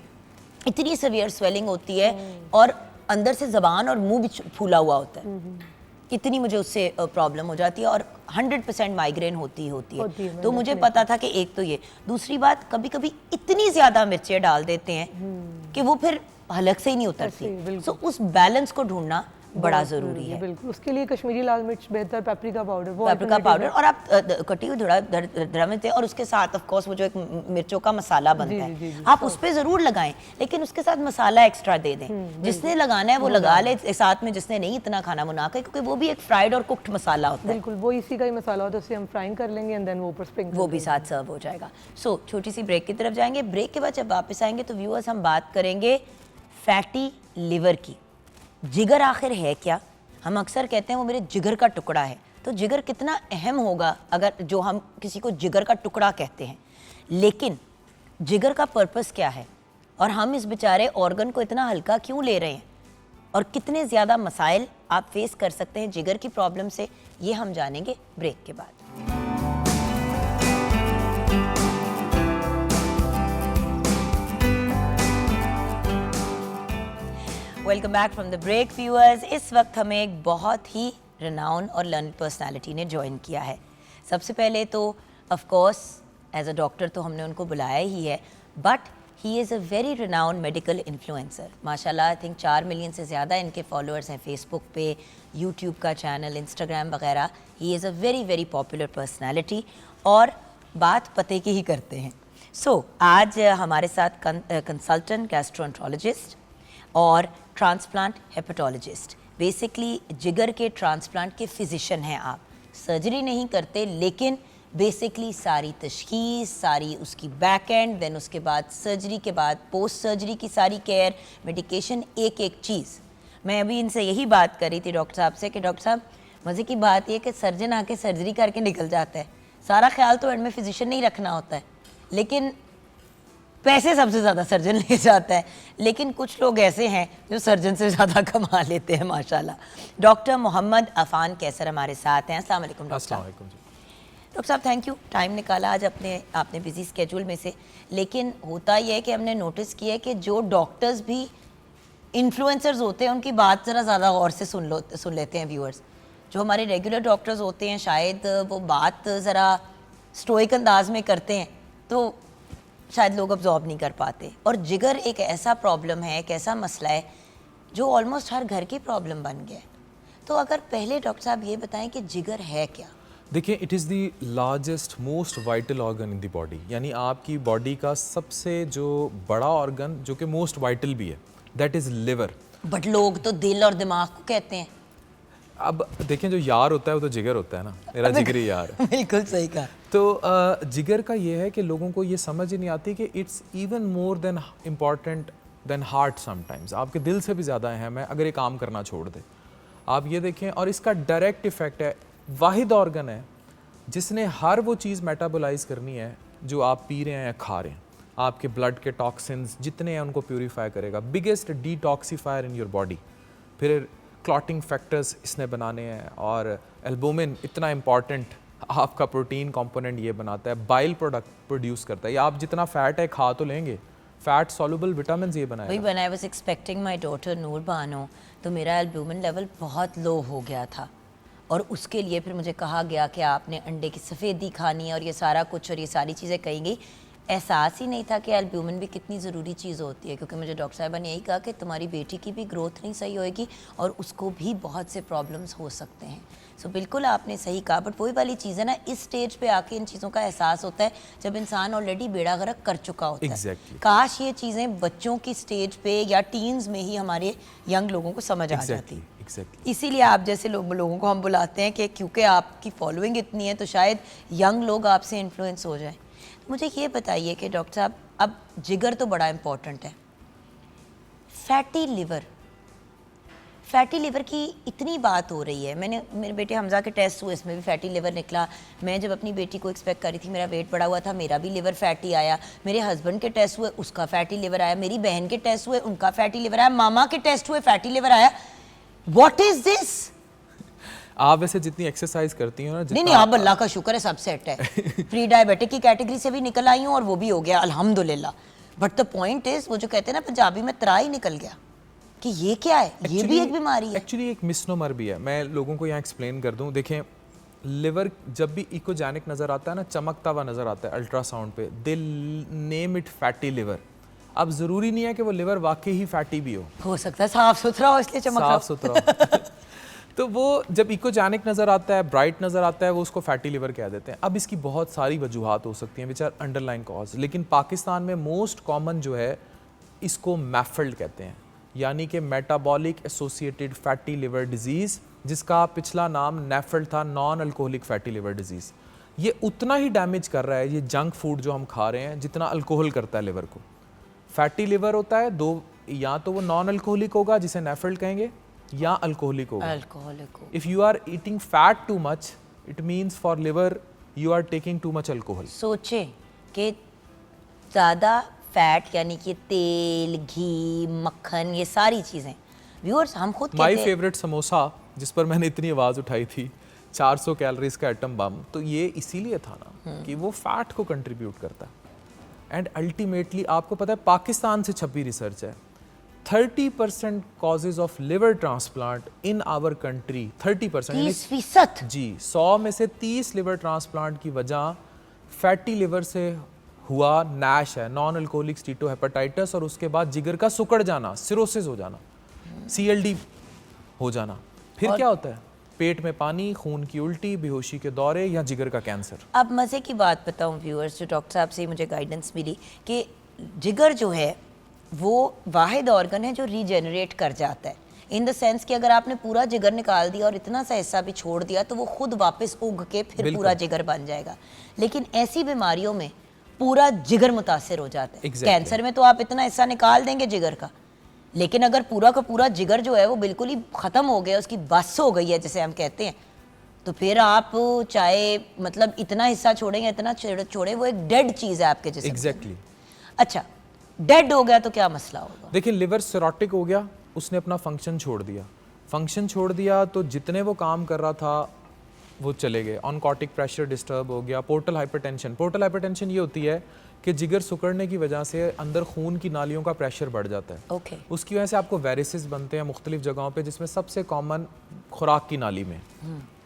इतनी सवियर स्वेलिंग होती है और अंदर से ज़बान और मुंह भी फूला हुआ होता है। इतनी मुझे उससे प्रॉब्लम हो जाती है और 100% माइग्रेन होती है। तो मुझे पता था कि एक तो ये, दूसरी बात कभी कभी इतनी ज़्यादा मिर्चें डाल देते हैं कि वो फिर हलक से ही नहीं उतरती। सो उस बैलेंस को ढूंढना बड़ा ज़रूरी है। बिल्कुल, उसके लिए कश्मीरी लाल मिर्च बेहतर, पेपरिका पाउडर, और आप कटी हुई थोड़ा दरा में थे और उसके साथ ऑफ कोर्स वो जो एक मिर्चों का मसाला बनता है आप उस पर ज़रूर लगाएं, लेकिन उसके साथ मसाला एक्स्ट्रा दे दें। जिसने लगाना है वो लगा ले साथ में, जिसने नहीं इतना खाना बना के, क्योंकि वो भी एक फ्राइड और कुक्ड मसाला होता है। बिल्कुल, वो इसी का ही मसाला होता है, उसे हम फ्राइंग कर लेंगे एंड देन वो ऊपर स्प्रिंकल वो भी साथ सर्व हो जाएगा। सो छोटी सी ब्रेक की तरफ जाएंगे। ब्रेक के बाद जब वापस आएंगे तो व्यूअर्स हम बात करेंगे फैटी लिवर की। जिगर आखिर है क्या? हम अक्सर कहते हैं वो मेरे जिगर का टुकड़ा है, तो जिगर कितना अहम होगा अगर जो हम किसी को जिगर का टुकड़ा कहते हैं। लेकिन जिगर का पर्पस क्या है और हम इस बेचारे ऑर्गन को इतना हल्का क्यों ले रहे हैं और कितने ज़्यादा मसाइल आप फेस कर सकते हैं जिगर की प्रॉब्लम से, ये हम जानेंगे ब्रेक के बाद। Welcome back from the break viewers. इस वक्त हमें एक बहुत ही रिनाउन और लर्न पर्सनालिटी ने ज्वाइन किया है। सबसे पहले तो of course as a doctor तो हमने उनको बुलाया ही है, but he is a very renowned medical influencer. माशाल्लाह आई थिंक 4 मिलियन से ज़्यादा इनके फॉलोअर्स हैं फेसबुक पे, यूट्यूब का चैनल, इंस्टाग्राम वगैरह। ही is a very very popular personality और बात पते की ही करते हैं। सो आज हमारे साथ कंसल्टेंट गैस्ट्रोएंटरोलॉजिस्ट और ट्रांसप्लांट हेपेटोलॉजिस्ट, बेसिकली जिगर के ट्रांसप्लांट के फिजिशियन हैं आप। सर्जरी नहीं करते लेकिन बेसिकली सारी तशखीस, सारी उसकी बैक एंड, देन उसके बाद सर्जरी के बाद पोस्ट सर्जरी की सारी केयर, मेडिकेशन, एक एक चीज़। मैं अभी इनसे यही बात कर रही थी डॉक्टर साहब से कि डॉक्टर साहब मज़े की बात यह कि सर्जन आके सर्जरी करके निकल जाता है, सारा ख्याल तो एंड में फिजिशियन नहीं रखना होता है, लेकिन पैसे सबसे ज़्यादा सर्जन ले जाता है, लेकिन कुछ लोग ऐसे हैं जो सर्जन से ज़्यादा कमा लेते हैं माशाल्लाह। डॉक्टर मोहम्मद अफान कैसर हमारे साथ हैं। अस्सलाम वालेकुम डॉक्टर। अस्सलाम वालेकुम जी। डॉक्टर साहब थैंक यू, टाइम निकाला आज आपने बिजी स्केड्यूल में से। लेकिन होता ये है कि हमने नोटिस किया है कि जो डॉक्टर्स भी इन्फ्लुएंसर्स होते हैं उनकी बात ज़रा ज़्यादा गौर से सुन लेते हैं व्यूअर्स। जो हमारे रेगुलर डॉक्टर्स होते हैं शायद वो बात ज़रा स्टोइक अंदाज में करते हैं तो शायद लोग अब्जॉर्ब नहीं कर पाते। और जिगर एक ऐसा प्रॉब्लम है, एक ऐसा मसला है जो ऑलमोस्ट हर घर की प्रॉब्लम बन गया है। तो अगर पहले डॉक्टर साहब ये बताएं कि जिगर है क्या? देखिए, it is the largest most vital organ in the body, यानी आपकी बॉडी का सबसे जो बड़ा ऑर्गन जो कि मोस्ट वाइटल भी है, दैट इज़ लिवर। बट लोग तो दिल और दिमाग को कहते हैं। अब देखें, जो यार होता है वो तो जिगर होता है ना, मेरा जिगरी यार है। बिल्कुल सही कहा। तो जिगर का ये है कि लोगों को ये समझ ही नहीं आती कि it's even more than important than heart sometimes. आपके दिल से भी ज़्यादा अहम है अगर ये काम करना छोड़ दे। आप ये देखें, और इसका डायरेक्ट इफेक्ट है, वाहिद ऑर्गन है जिसने हर वो चीज़ मेटाबोलाइज करनी है जो आप पी रहे हैं या खा रहे हैं। आपके ब्लड के टॉक्सिन्स जितने हैं उनको प्यूरिफाई करेगा, biggest detoxifier in your body. फिर क्लॉटिंग फैक्टर्स इसने बनाने हैं, और एल्बुमिन इतना इम्पॉर्टेंट आपका प्रोटीन कंपोनेंट ये बनाता है, बाइल प्रोडक्ट प्रोड्यूस करता है। या आप जितना फैट है खा तो लेंगे, फैट सॉल्युबल विटामिन ये बनाएगा। वही when I was expecting my daughter Noor Bano तो मेरा एल्ब्यूमिन लेवल बहुत लो हो गया था, और उसके लिए फिर मुझे कहा गया कि आपने अंडे की सफ़ेदी खानी है और ये सारा कुछ और ये सारी चीज़ें कही गई। एहसास ही नहीं था कि एल्ब्यूमिन भी कितनी ज़रूरी चीज़ होती है, क्योंकि मुझे डॉक्टर साहिबा ने यही कहा कि तुम्हारी बेटी की भी ग्रोथ नहीं सही होएगी और उसको भी बहुत से प्रॉब्लम्स हो सकते हैं। सो बिल्कुल आपने सही कहा। बट वही वाली चीज़ है ना, इस स्टेज पे आके इन चीज़ों का एहसास होता है जब इंसान ऑलरेडी बेड़ा गर्क कर चुका होता है। Exactly. काश ये चीज़ें बच्चों की स्टेज पे या टीन्स में ही हमारे यंग लोगों को समझ आ जाती। इसीलिए आप जैसे लोगों को हम बुलाते हैं कि क्योंकि आपकी फॉलोइंग इतनी है तो शायद यंग लोग आपसे इन्फ्लुएंस हो जाएं। तो मुझे ये बताइए कि डॉक्टर साहब, अब जिगर तो बड़ा इम्पॉर्टेंट है, फैटी लिवर की इतनी बात हो रही है। मेरे बेटे हमजा के टेस्ट हुए, इसमें भी फैटी लिवर निकला। मैं जब अपनी बेटी को एक्सपेक्ट कर रही थी, मेरा वेट बढ़ा हुआ था, मेरा भी लिवर फैटी आया। मेरे हस्बैंड के टेस्ट हुए, उसका फैटी लिवर आया। मेरी बहन के टेस्ट हुए, उनका फैटी लिवर आया। मामा के टेस्ट हुए, फैटी लिवर आया। What is this? आप वैसे जितनी एक्सरसाइज करती हो ना, नहीं, आप अल्लाह का शुक्र है सब सेट है। प्री डायबिटिक की कैटेगरी से भी निकल आई हूँ और वो भी हो गया अल्हम्दुलिल्लाह। बट द पॉइंट इज, वो जो कहते हैं ना पंजाबी में, तरा ही निकल गया कि ये क्या है। ये भी एक बीमारी है। एक्चुअली एक मिसनोमर भी है। मैं लोगों को यहाँ एक्सप्लेन कर दूँ। देखें, लिवर जब भी इकोजेनिक नज़र आता है ना, चमकता हुआ नज़र आता है अल्ट्रासाउंड पे, दे नेम इट फैटी लिवर। अब ज़रूरी नहीं है कि वो लिवर वाकई ही फैटी भी हो सकता है साफ सुथरा हो, इसलिए चमक साफ सुथरा। तो वो जब इकोजेनिक नज़र आता है, ब्राइट नज़र आता है, वो उसको फैटी लिवर कह देते हैं। अब इसकी बहुत सारी वजूहात हो सकती हैं, विच आर अंडरलाइन कॉज। लेकिन पाकिस्तान में मोस्ट कॉमन जो है, इसको मैफल्ड कहते हैं, यानी कि metabolic associated fatty liver disease, जिसका पिछला नाम नेफल्ड था, non alcoholic fatty liver disease. ये उतना ही डैमेज कर रहा है, ये जंक फूड जो हम खा रहे हैं, जितना अल्कोहल करता है लिवर को। फैटी लिवर होता है दो, या तो वो नॉन अल्कोहलिक होगा जिसे नेफल्ड कहेंगे, या अल्कोहलिक होगा। If you are eating fat too much, it means for liver you are taking too much alcohol. सोचें कि ज़्यादा फैट यानी कि तेल, घी, मक्खन, ये सारी चीज़ें व्यूअर्स हम खुद माय फेवरेट समोसा, जिस पर मैंने इतनी आवाज़ उठाई थी, 400 कैलोरीज का एटम बम, तो ये इसीलिए था ना कि वो फैट को कंट्रीब्यूट करता है। एंड अल्टीमेटली आपको पता है, पाकिस्तान से छपी रिसर्च है, 30% causes of liver transplant in our country, 30%। 30% जी, 100 में से 30 लिवर ट्रांसप्लांट की वजह फैटी लिवर से हुआ। नैश है, नॉन अल्कोहलिक स्टीटोहेपेटाइटिस, और उसके बाद जिगर का सुकड़ जाना, सिरोसिस हो जाना, CLD हो जाना। फिर क्या होता है? पेट में पानी, खून की उल्टी, बेहोशी के दौरे, या जिगर का कैंसर। अब मज़े की बात बताऊं व्यूअर्स, जो डॉक्टर साहब से मुझे गाइडेंस मिली कि जिगर जो है वो वाहिद ऑर्गन है जो रीजेनरेट कर जाता है, इन द सेंस कि अगर आपने पूरा जिगर निकाल दिया और इतना सा हिस्सा भी छोड़ दिया तो वो खुद वापस उग के फिर पूरा जिगर बन जाएगा। लेकिन ऐसी बीमारियों में पूरा जिगर मुतासिर हो जाता है। कैंसर में तो आप इतना हिस्सा निकाल देंगे जिगर का, लेकिन अगर पूरा का पूरा जिगर जो है वो बिल्कुल ही ख़त्म हो गया, उसकी बस हो गई है जिसे हम कहते हैं, तो फिर आप चाहे मतलब इतना हिस्सा छोड़ेंगे, इतना छोड़े, वो एक डेड चीज़ है आपके जिस्म। एग्जैक्टली। अच्छा, डेड हो गया तो क्या मसला होगा? देखिए लिवर सिरोटिक हो गया, उसने अपना फंक्शन छोड़ दिया, फंक्शन छोड़ दिया तो जितने वो काम कर रहा था वो चले गए। ऑनकॉटिक प्रेशर डिस्टर्ब हो गया। पोर्टल हाइपरटेंशन ये होती है कि जिगर सिकुड़ने की वजह से अंदर खून की नालियों का प्रेशर बढ़ जाता है। ओके। उसकी वजह से आपको वेरिसेस बनते हैं मुख्तलिफ जगहों पे, जिसमें सबसे कॉमन खुराक की नाली में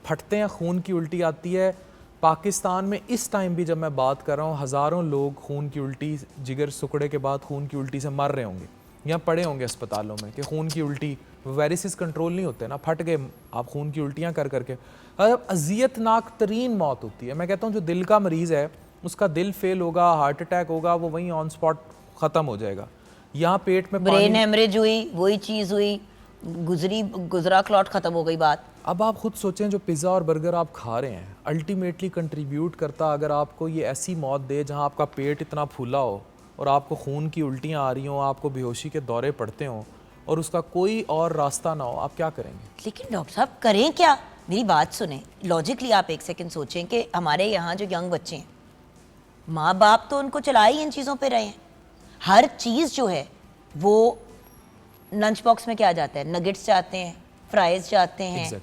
फटते हैं, खून की उल्टी आती है। पाकिस्तान में इस टाइम भी जब मैं बात कर रहा हूँ, हज़ारों लोग खून की उल्टी, जिगर सिकुड़े के बाद खून की उल्टी से मर रहे होंगे या पड़े होंगे अस्पतालों में कि खून की उल्टी, वेरिसेस कंट्रोल नहीं होते ना, फट गए आप खून की उल्टियाँ कर करके। अजियतनाक तरीन मौत होती है। मैं कहता हूँ जो दिल का मरीज़ है उसका दिल फेल होगा, हार्ट अटैक होगा, वो वहीं ऑन स्पॉट ख़त्म हो जाएगा। यहाँ पेट में ब्रेन हेमरेज हुई, वही चीज़ हुई, गुजरा क्लॉट, ख़त्म हो गई बात। अब आप खुद सोचें, जो पिज़्ज़ा और बर्गर आप खा रहे हैं अल्टीमेटली कंट्रीब्यूट करता अगर आपको ये ऐसी मौत दे जहाँ आपका पेट इतना फूला हो और आपको खून की उल्टियाँ आ रही हों, आपको बेहोशी के दौरे पड़ते हों और उसका कोई और रास्ता ना हो, आप क्या करेंगे? लेकिन डॉक्टर साहब करें क्या? मेरी बात सुने, लॉजिकली आप एक सेकंड सोचें कि हमारे यहाँ जो यंग बच्चे हैं, माँ बाप तो उनको चला ही इन चीज़ों पे रहे हैं। हर चीज़ जो है वो लंच बॉक्स में क्या जाता है? नगेट्स जाते हैं, फ्राइज जाते हैं,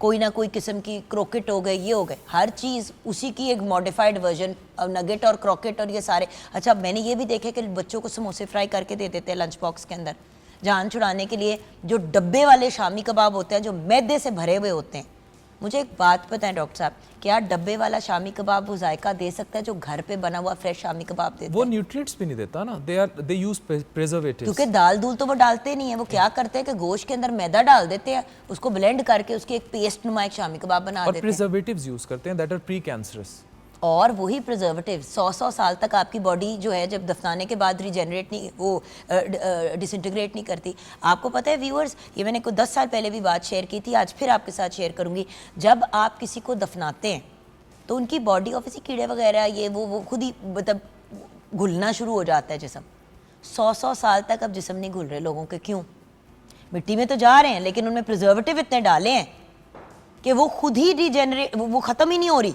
कोई ना कोई किस्म की क्रोकेट हो गए, ये हो गए, हर चीज़ उसी की एक मॉडिफाइड वर्जन, अब नगेट और क्रोकेट और ये सारे। अच्छा, मैंने ये भी देखे कि बच्चों को समोसे फ्राई करके दे देते हैं लंच बॉक्स के अंदर, जान छुड़ाने के लिए। जो डब्बे वाले शामी कबाब होते हैं जो मैदे से भरे हुए होते हैं, मुझे एक बात बताएं डॉक्टर साहब, क्या डब्बे वाला शामी कबाब वो जायका दे सकता है जो घर पे बना हुआ फ्रेश शामी कबाब देता है? वो न्यूट्रिएंट्स भी नहीं देता ना, दे यूज प्रिजर्वेटिव्स। क्योंकि दाल दूल तो वो डालते नहीं है। वो क्या करते हैं कि गोश्त के अंदर मैदा डाल देते हैं, उसको ब्लेंड करके उसकी एक पेस्ट नुमा एक शामी कबाब बना और देते हैं। प्रिजर्वेटिव्स यूज करते हैं दैट आर प्री कैंसरस। और वही प्रिजर्वेटिव 100 साल तक आपकी बॉडी जो है जब दफनाने के बाद रिजेनरेट नहीं, वो डिसइंटीग्रेट नहीं करती। आपको पता है व्यूअर्स, ये मैंने को 10 साल पहले भी बात शेयर की थी, आज फिर आपके साथ शेयर करूंगी। जब आप किसी को दफनाते हैं तो उनकी बॉडी ऑफिस कीड़े वगैरह ये वो खुद ही मतलब घुलना शुरू हो जाता है जिस्म। 100 साल तक अब जिस्म नहीं घुल रहे लोगों के। क्यों? मिट्टी में तो जा रहे हैं लेकिन उनमें प्रिजर्वेटिव इतने डाले हैं कि वो खुद ही डिजेनरेट, वो ख़त्म ही नहीं हो रही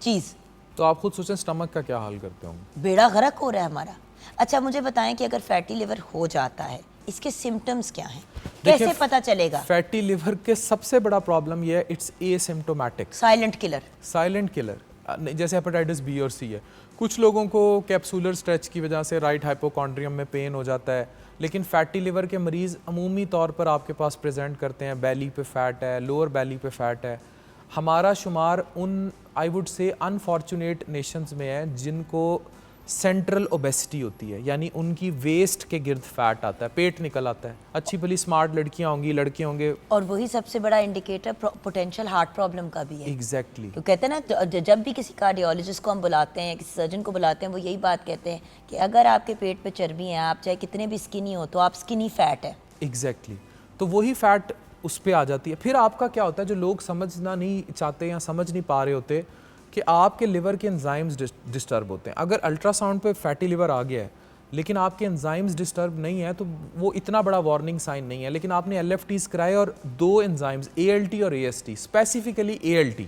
चीज़। तो आप खुद सोचें स्टमक का क्या हाल करते होंगे? बेड़ा गर्क हो रहा है हमारा। अच्छा, मुझे बताएं कि अगर फैटी लिवर हो जाता है इसके सिम्टम्स क्या हैं, कैसे पता चलेगा? फैटी लिवर के सबसे बड़ा प्रॉब्लम ये है, it's asymptomatic, silent killer. Silent killer. जैसे हेपेटाइटिस बी और सी है, कुछ लोगों को कैप्सूलर स्ट्रेच की वजह से राइट हाइपोकॉन्ड्रियम में पेन हो जाता है, लेकिन फैटी लिवर के मरीज़ अमूमी तौर पर आपके पास प्रेजेंट करते हैं बेली पे फैट है, लोअर बेली पे फैट है। हमारा शुमार उन I would say unfortunate Nations में है जिनको सेंट्रल ओबेसिटी होती है, यानी उनकी वेस्ट के गिर्द फैट आता है, पेट निकल आता है। अच्छी भली स्मार्ट लड़कियां होंगी, लड़के होंगे, और वही सबसे बड़ा इंडिकेटर पोटेंशियल हार्ट प्रॉब्लम का भी है। एग्जैक्टली। तो कहते हैं ना, जब भी किसी कार्डियोलॉजिस्ट को हम बुलाते हैं, किसी सर्जन को बुलाते हैं, वो यही बात कहते हैं कि अगर आपके पेट पे चर्बी है, आप चाहे कितने भी स्किनी हो तो आप स्किनी फैट है। एग्जैक्टली। तो वही फैट उस पर आ जाती है। फिर आपका क्या होता है, जो लोग समझना नहीं चाहते या समझ नहीं पा रहे होते, कि आपके लिवर के एंजाइम्स डिस्टर्ब होते हैं। अगर अल्ट्रासाउंड पे फैटी लिवर आ गया है लेकिन आपके एंजाइम्स डिस्टर्ब नहीं है तो वो इतना बड़ा वार्निंग साइन नहीं है। लेकिन आपने LFTs कराए और 2 एंजाइम्स ALT और AST, स्पेसिफिकली ALT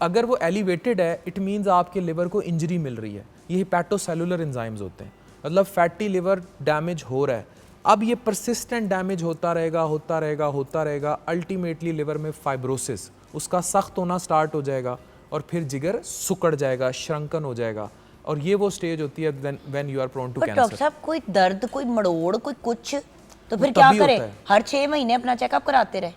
अगर वो एलिवेटेड है, इट मीन्स आपके लिवर को इंजरी मिल रही है। ये हिपैटोसेलुलर एंजाइम्स होते हैं, मतलब फैटी लिवर डैमेज हो रहा है। अब ये परसिस्टेंट डैमेज होता रहेगा, होता रहेगा, होता रहेगा। अल्टीमेटली लिवर में फाइब्रोसिस, उसका सख्त होना स्टार्ट हो जाएगा और फिर जिगर सुकड़ जाएगा, श्रंकन हो जाएगा। और ये वो स्टेज होती है when you are prone to cancer. Doctor साहब, कोई दर्द, कोई मड़ोड़, कोई कुछ, तो फिर क्या करें? हर 6 महीने अपना चेकअप कराते रहे।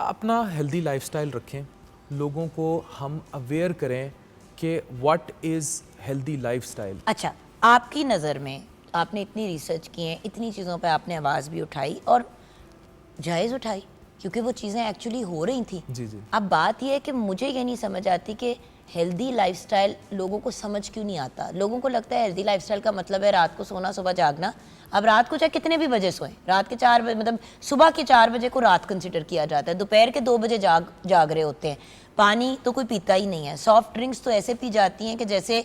अपना हेल्दी लाइफस्टाइल रखें, लोगों को हम अवेयर करें कि व्हाट इज़ हेल्दी लाइफस्टाइल। अच्छा, आपकी नज़र में, आपने इतनी रिसर्च की है, इतनी चीज़ों पे आपने आवाज़ भी उठाई और जायज़ उठाई क्योंकि वो चीज़ें एक्चुअली हो रही थी। जी जी। अब बात यह है कि मुझे ये नहीं समझ आती कि हेल्दी लाइफस्टाइल लोगों को समझ क्यों नहीं आता। लोगों को लगता है हेल्दी लाइफस्टाइल का मतलब है रात को सोना, सुबह जागना। अब रात को चाहे कितने भी बजे सोएं, रात के 4 बजे, मतलब सुबह के 4 बजे को रात कंसिडर किया जाता है, दोपहर के 2 बजे जाग रहे होते हैं। पानी तो कोई पीता ही नहीं है। सॉफ्ट ड्रिंक्स तो ऐसे पी जाती हैं कि जैसे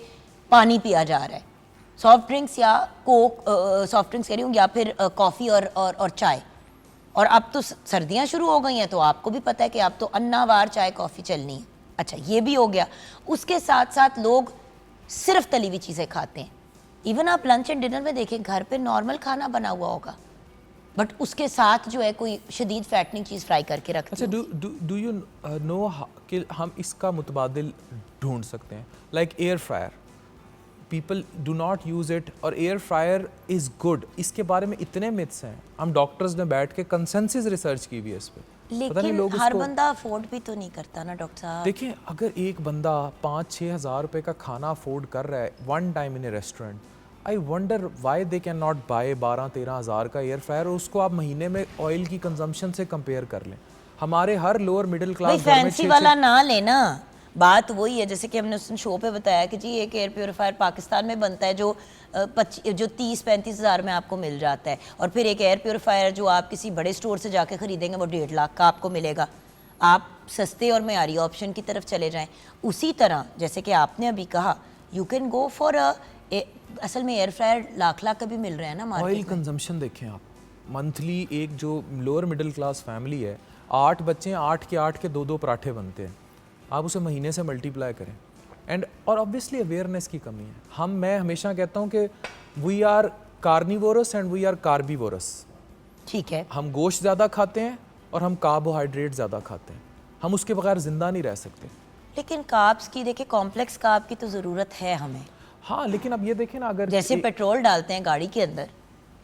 पानी पिया जा रहा है। सॉफ्ट ड्रिंक्स या कोक, सॉफ्ट ड्रिंक्स कह रही हूँ, या फिर कॉफ़ी और चाय। और अब तो सर्दियाँ शुरू हो गई हैं तो आपको भी पता है कि अब तो अन्नावार चाय कॉफ़ी चलनी है। अच्छा, ये भी हो गया। उसके साथ साथ लोग सिर्फ तली हुई चीज़ें खाते हैं। इवन आप लंच एंड डिनर में देखें, घर पे नॉर्मल खाना बना हुआ होगा बट उसके साथ जो है कोई शदीद फैटनिंग चीज़ फ्राई करके रखती अच्छा, है। डू यू नो कि हम इसका मुतबादिल ढूंढ सकते हैं, like air fryer, people do not use it, और एयर फ्रायर इज़ गुड। इसके बारे में इतने मिथ्स हैं, हम डॉक्टर्स ने बैठ के कंसेंसस रिसर्च की हुई है इस पर। लेकिन हर बंदा अफोर्ड भी तो नहीं करता ना डॉक्टर साहब। देखिए, अगर एक बंदा 5-6 हज़ार रुपये का खाना अफोर्ड कर रहा है one time in a restaurant, I wonder why they can not buy 12-13 हज़ार का एयर फ्रायर, और उसको आप महीने में ऑयल की कंजम्पशन से कंपेयर कर लें। हमारे हर लोअर मिडिल क्लास घर में फैंसी वाला ना लेना, बात वही है जैसे कि हमने उस शो पे बताया कि जी एक एयर प्योरीफायर पाकिस्तान में बनता है जो 30-35 हज़ार में आपको मिल जाता है, और फिर एक एयर प्योरीफायर जो आप किसी बड़े स्टोर से जाके खरीदेंगे वो 1.5 लाख का आपको मिलेगा। आप सस्ते और मयारी ऑप्शन की तरफ चले जाएं। उसी तरह जैसे कि आपने अभी कहा, यू कैन गो फॉर असल में एयर फ्रायर लाख का भी मिल रहा है ना ऑयल मार्केट में। कंजम्पशन देखें आप, मंथली एक जो लोअर मिडिल क्लास फैमिली है, 8 बच्चे हैं, 8 के 2-2 पराठे बनते हैं, आप उसे महीने से मल्टीप्लाई करें। और ऑब्वियसली अवेयरनेस की कमी है। मैं हमेशा कहता हूँ कि we are carnivorous and we are carbivorous. ठीक है, हम गोश्त ज़्यादा खाते हैं और हम कार्बोहाइड्रेट ज़्यादा खाते हैं, हम उसके बगैर ज़िंदा नहीं रह सकते। लेकिन कार्ब्स की देखिए, कॉम्प्लेक्स कार्ब की तो ज़रूरत है हमें। हाँ, लेकिन अब ये देखें ना, अगर जैसे पेट्रोल डालते हैं गाड़ी के अंदर,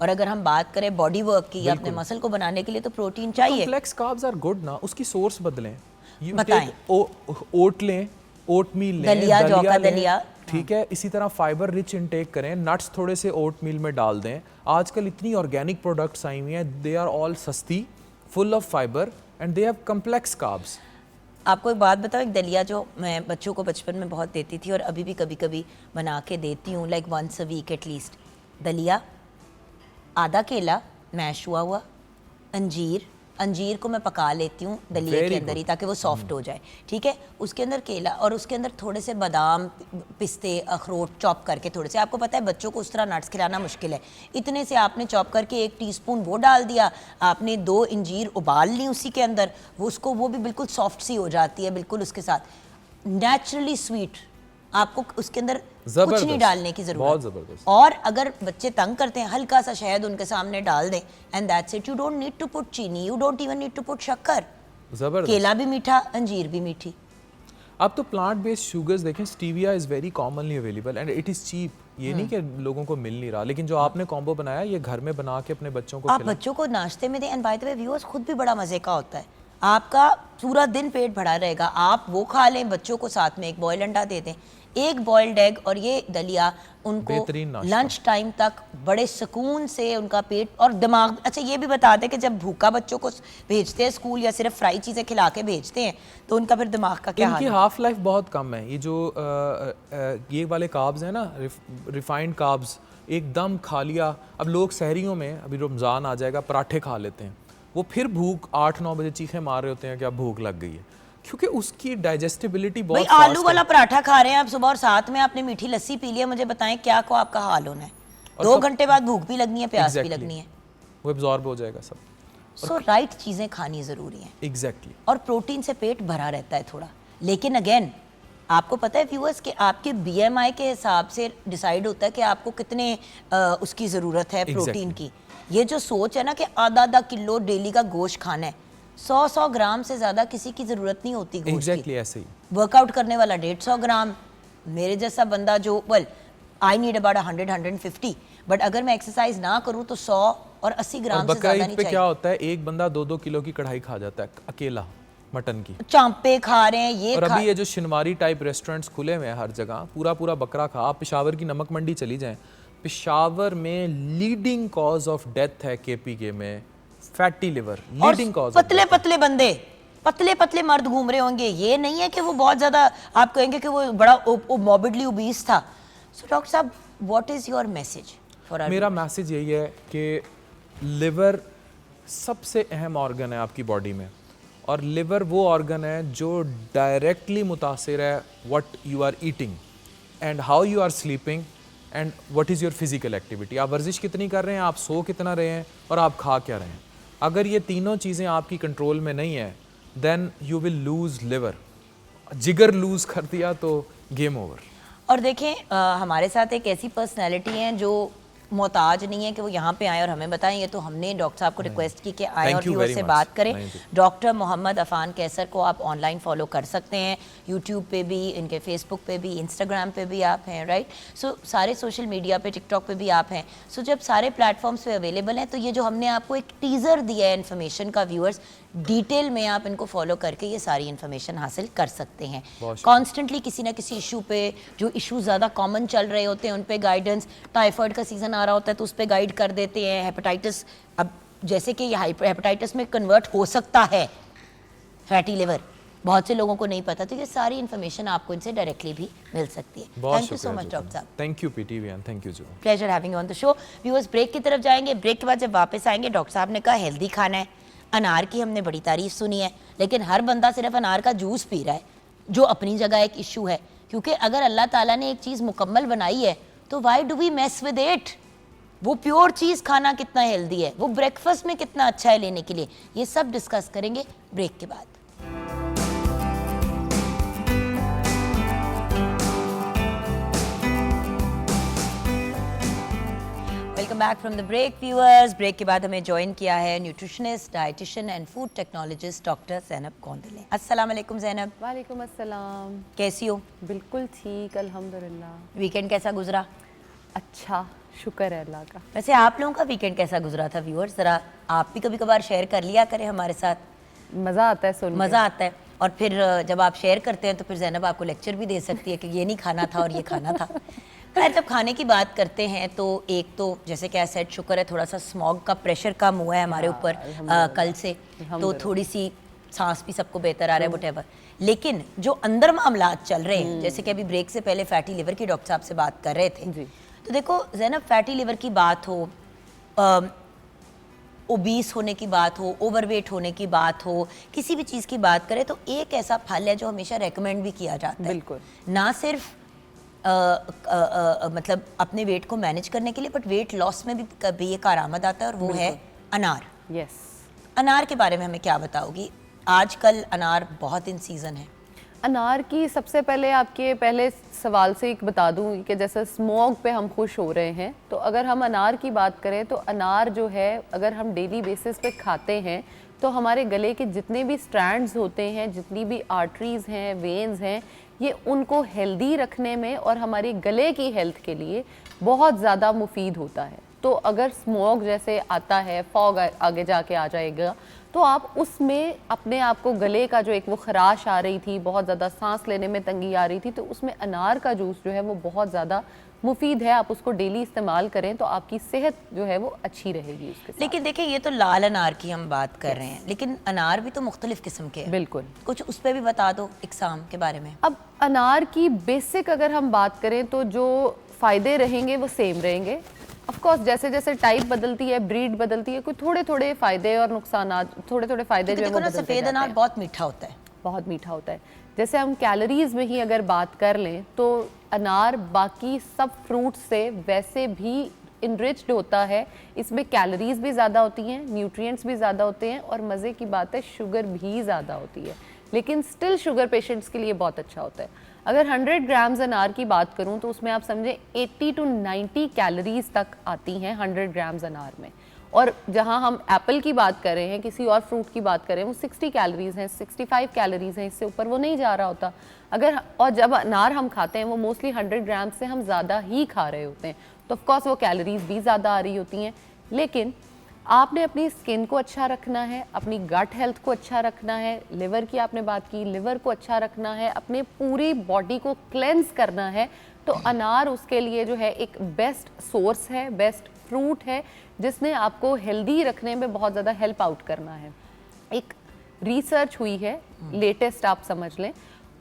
और अगर हम बात करें बॉडी वर्क की या अपने मसल को बनाने के लिए तो प्रोटीन चाहिए। कॉम्प्लेक्स कार्ब्स आर गुड ना, उसकी सोर्स बदलें। बताएं। ओट लें, ओट मील लें, दलिया, जौ का दलिया, ठीक है। इसी तरह फाइबर रिच इनटेक करें, नट्स थोड़े से ओट मील में डाल दें। आजकल इतनी ऑर्गेनिक प्रोडक्ट्स आई हुई हैं, दे आर ऑल सस्ती, full of fibre and they have complex carbs. आपको एक बात बताओ, एक दलिया जो मैं बच्चों को बचपन में बहुत देती थी और अभी भी कभी कभी बना के देती हूँ, like once a week at least. दलिया, आधा केला मैश हुआ, अंजीर को मैं पका लेती हूँ दलिया के अंदर ही ताकि वो सॉफ्ट हो जाए, ठीक है। उसके अंदर केला और उसके अंदर थोड़े से बादाम, पिस्ते, अखरोट चॉप करके थोड़े से, आपको पता है बच्चों को उस तरह नट्स खिलाना मुश्किल है, इतने से आपने चॉप करके 1 टीस्पून वो डाल दिया, आपने 2 अंजीर उबाल ली उसी के अंदर, वो भी बिल्कुल सॉफ्ट सी हो जाती है, बिल्कुल उसके साथ नेचुरली स्वीट। आपको उसके अंदर कुछ नहीं डालने की जरूरत, बहुत जबरदस्त। और अगर बच्चे तंग करते हैं, हल्का सा शहद उनके सामने डाल दें and that's it. You don't need to put chini, you don't even need to put shakkar. जबरदस्त। केला भी मीठा, अंजीर भी मीठी। अब तो प्लांट बेस्ड शुगर्स देखें, stevia is very commonly available and it is cheap. ये नहीं कि लोगों को मिल नहीं रहा, लेकिन जो आपने कॉम्बो बनाया ये घर में बना के अपने बच्चों को आप खिलाएं। बच्चों को नाश्ते में दें। And by the way viewers, खुद भी बड़ा मजे का होता है, आपका पूरा दिन पेट भरा रहेगा। आप वो खा लें, बच्चों को साथ में एक बॉयल अंडा दे दें, एक बॉइल्ड एग और ये दलिया, उनको लंच टाइम तक बड़े सुकून से उनका पेट और दिमाग। अच्छा, ये भी बता दें कि जब भूखा बच्चों को भेजते हैं स्कूल या सिर्फ फ्राई चीज़ें खिला के भेजते हैं तो उनका फिर दिमाग का क्या हाल है? इनकी हाफ लाइफ बहुत कम है। ये जो ये वाले कार्ब्स हैं ना, रिफाइंड कार्ब्स, एकदम खा लिया। अब लोग सहरियों में, अभी रमज़ान आ जाएगा, पराठे खा लेते हैं, वो फिर भूख 8-9 बजे चीखें मार रहे होते हैं कि अब भूख लग गई है, क्योंकि उसकी डाइजेस्टिबिलिटी बहुत भाई आलू वाला पराठा खा रहे हैं आप सुबह और साथ में आपने मीठी लस्सी पी लिया, मुझे बताएं क्या को आपका हाल होना है? 2 घंटे बाद भूख भी लगनी है, प्यास भी लगनी है, वो एब्जॉर्ब हो जाएगा सब। सो राइट चीज़ें खानी ज़रूरी हैं। एग्जैक्टली। और प्रोटीन से पेट भरा रहता है थोड़ा। लेकिन अगेन आपको पता है व्यूअर्स कि आपके BMI के हिसाब से डिसाइड होता है कि आपको कितने उसकी ज़रूरत है प्रोटीन की। ये जो सोच है ना कि आधा किलो डेली का गोश्त खाना है, 100 ग्राम से ज़्यादा किसी की ज़रूरत नहीं होती गोश्त की। एग्जैक्टली ऐसे ही। वर्कआउट करने वाला 150 ग्राम, मेरे जैसा बंदा जो आई नीड अबाउट 100-150, बट अगर मैं एक्सरसाइज ना करूँ तो 100 और 80 ग्राम से ज़्यादा नहीं पे चाहिए। क्या होता है, एक बंदा 2-2 किलो की कढ़ाई खा जाता है अकेला मटन की, चांपे खा रहे हैं ये और अभी ये जो शिनवारी टाइप रेस्टोरेंट्स खुले हुए हैं हर जगह, पूरा बकरा खा। आप पेशावर की नमक मंडी चली जाएं, पेशावर में लीडिंग कॉज ऑफ डेथ है KPK में फैटी लिवर, लीडिंग कॉज। पतले बंदे, पतले मर्द घूम रहे होंगे, ये नहीं है कि वो बहुत ज्यादा, आप कहेंगे कि वो बड़ा मॉर्बिडली ओबीस था। सो डॉक्टर साहब, what is your message for our? मेरा मैसेज यही है कि लिवर सबसे अहम ऑर्गन है आपकी बॉडी में, और लिवर वो ऑर्गन है जो डायरेक्टली मुतासिर है what you are eating and how you are sleeping and what is your physical activity. आप वर्जिश कितनी कर रहे हैं, आप सो कितना रहे हैं, और आप खा क्या रहे हैं। अगर ये तीनों चीज़ें आपकी कंट्रोल में नहीं है, then you will lose liver. जिगर लूज़ कर दिया तो गेम ओवर। और देखें हमारे साथ एक ऐसी पर्सनैलिटी है जो मोहताज नहीं है कि वो यहाँ पे आए और हमें बताएं। ये तो हमने डॉक्टर साहब को रिक्वेस्ट की कि आए और व्यूअर से बात करें। डॉक्टर मोहम्मद अफान कैसर को आप ऑनलाइन फॉलो कर सकते हैं, यूट्यूब पे भी, इनके फेसबुक पे भी, इंस्टाग्राम पे भी आप हैं, राइट। सो सारे सोशल मीडिया पे, टिकटॉक पे भी आप हैं। सो जब सारे प्लेटफॉर्म्स पे अवेलेबल हैं तो ये जो हमने आपको एक टीज़र दिया है इन्फॉर्मेशन का, व्यूअर्स डिटेल में आप इनको फॉलो करके ये सारी इन्फॉर्मेशन हासिल कर सकते हैं। कॉन्स्टेंटली किसी ना किसी इशू पे, जो इशू ज़्यादा कॉमन चल रहे होते हैं उन पे गाइडेंस, टाइफाइड का सीज़न आ रहा होता है तो उस पर गाइड कर देते हैं। हेपेटाइटिस, अब जैसे कि ये हेपेटाइटिस में कन्वर्ट हो सकता है फैटी लिवर, बहुत से लोगों को नहीं पता, तो ये सारी इन्फॉर्मेशन आपको इनसे डायरेक्टली भी मिल सकती है। Thank you so much doctor साहब। Thank you PTV, thank you जो। Pleasure having you on the show. Viewers break की तरफ जाएंगे। ब्रेक के बाद जब वापस आएंगे, डॉक्टर साहब ने कहा हेल्दी खाना है, अनार की हमने बड़ी तारीफ सुनी है, लेकिन हर बंदा सिर्फ अनार का जूस पी रहा है, जो अपनी जगह एक इशू है। क्योंकि अगर अल्लाह ताला ने एक चीज़ मुकम्मल बनाई है तो why do we mess with it. वो प्योर चीज़ खाना कितना हेल्दी है, वो ब्रेकफास्ट में कितना अच्छा है लेने के लिए, ये सब डिस्कस करेंगे ब्रेक के बाद। Welcome back from the break viewers. Break के बाद हमें ज्वाइन किया है nutritionist, dietitian and food technologist doctor Zainab Kaundal ने। अस्सलाम वालेकुम ज़ैनब। वालेकुम अस्सलाम। कैसी हो? बिल्कुल ठीक, अल्हम्दुलिल्लाह। वीकेंड कैसा गुजरा? अच्छा, शुक्र है अल्लाह का। वैसे आप लोगों का वीकेंड कैसा गुजरा था व्यूअर्स? ज़रा आप भी कभी कभार शेयर कर लिया करें हमारे साथ, मज़ा आता है सुन मज़ा आता है। और फिर जब आप शेयर करते हैं तो फिर ज़ैनब आपको लेक्चर भी दे सकती है कि ये नहीं खाना था और ये खाना था। खैर, जब खाने की बात करते हैं तो एक तो जैसे कि सेट शुक्र है थोड़ा सा स्मॉग का प्रेशर कम हुआ है हमारे ऊपर कल से, तो थोड़ी सी सांस भी सबको बेहतर आ रहा है वटेवर। लेकिन जो अंदर मामलात चल रहे हैं, जैसे कि अभी ब्रेक से पहले फैटी लिवर की डॉक्टर साहब से बात कर रहे थे, तो देखो ज़ैनब, फैटी लिवर की बात हो, ओबीस होने की बात हो, ओवरवेट होने की बात हो, किसी भी चीज़ की बात करें तो एक ऐसा फल है जो हमेशा रेकमेंड भी किया जाता है। बिल्कुल, ना सिर्फ मतलब अपने वेट को मैनेज करने के लिए, बट वेट लॉस में भी कभी ये कारआमद आता है, और वो है अनार। यस। अनार के बारे में हमें क्या बताओगी? आजकल अनार बहुत इन सीज़न है। अनार की सबसे पहले आपके पहले सवाल से एक बता दूं कि जैसे स्मोक पे हम खुश हो रहे हैं, तो अगर हम अनार की बात करें तो अनार जो है अगर हम डेली बेसिस पे खाते हैं तो हमारे गले के जितने भी स्ट्रैंड्स होते हैं, जितनी भी आर्टरीज़ हैं, वेन्स हैं, ये उनको हेल्दी रखने में और हमारी गले की हेल्थ के लिए बहुत ज़्यादा मुफीद होता है। तो अगर स्मोक जैसे आता है, फॉग आगे जाके आ जाएगा, तो आप उसमें अपने आप को गले का जो एक वो खराश आ रही थी, बहुत ज़्यादा सांस लेने में तंगी आ रही थी, तो उसमें अनार का जूस जो है वो बहुत ज़्यादा मुफीद है। आप उसको डेली इस्तेमाल करें तो आपकी सेहत जो है वो अच्छी रहेगी उसके साथ। लेकिन देखिए, ये तो लाल अनार की हम बात कर रहे हैं, लेकिन अनार भी तो मुख्तलिफ किस्म के हैं। बिल्कुल, कुछ उस पर भी बता दो इकसाम के बारे में। अब अनार की बेसिक अगर हम बात करें तो जो फ़ायदे रहेंगे वो सेम रहेंगे। ऑफ कोर्स जैसे जैसे टाइप बदलती है, ब्रीड बदलती है, कोई थोड़े थोड़े फ़ायदे और नुकसान, थोड़े थोड़े फ़ायदे जो है वो बदलते जाते हैं। सफ़ेद अनार बहुत मीठा होता है, बहुत मीठा होता है। जैसे हम कैलोरीज में ही अगर बात कर लें तो अनार बाकी सब फ्रूट से वैसे भी इनरिच्ड होता है। इसमें कैलोरीज भी ज़्यादा होती हैं, न्यूट्रिएंट्स भी ज़्यादा होते हैं, और मज़े की बात है शुगर भी ज़्यादा होती है, लेकिन स्टिल शुगर पेशेंट्स के लिए बहुत अच्छा होता है। अगर 100 ग्राम्स अनार की बात करूं तो उसमें आप समझें 80 to 90 कैलोरीज तक आती हैं 100 ग्राम्स अनार में। और जहां हम एप्पल की बात कर रहे हैं, किसी और फ्रूट की बात करें, वो 60 कैलोरीज हैं, 65 कैलोरीज हैं, इससे ऊपर वो नहीं जा रहा होता। अगर और जब अनार हम खाते हैं वो मोस्टली 100 ग्राम से हम ज़्यादा ही खा रहे होते हैं, तो ऑफकोर्स वो कैलोरीज भी ज़्यादा आ रही होती हैं। लेकिन आपने अपनी स्किन को अच्छा रखना है, अपनी गट हेल्थ को अच्छा रखना है, लिवर की आपने बात की, लिवर को अच्छा रखना है, अपने पूरी बॉडी को क्लेंस करना है, तो अनार उसके लिए जो है एक बेस्ट सोर्स है, बेस्ट फ्रूट है, जिसने आपको हेल्दी रखने में बहुत ज़्यादा हेल्प आउट करना है। एक रिसर्च हुई है, लेटेस्ट आप समझ लें,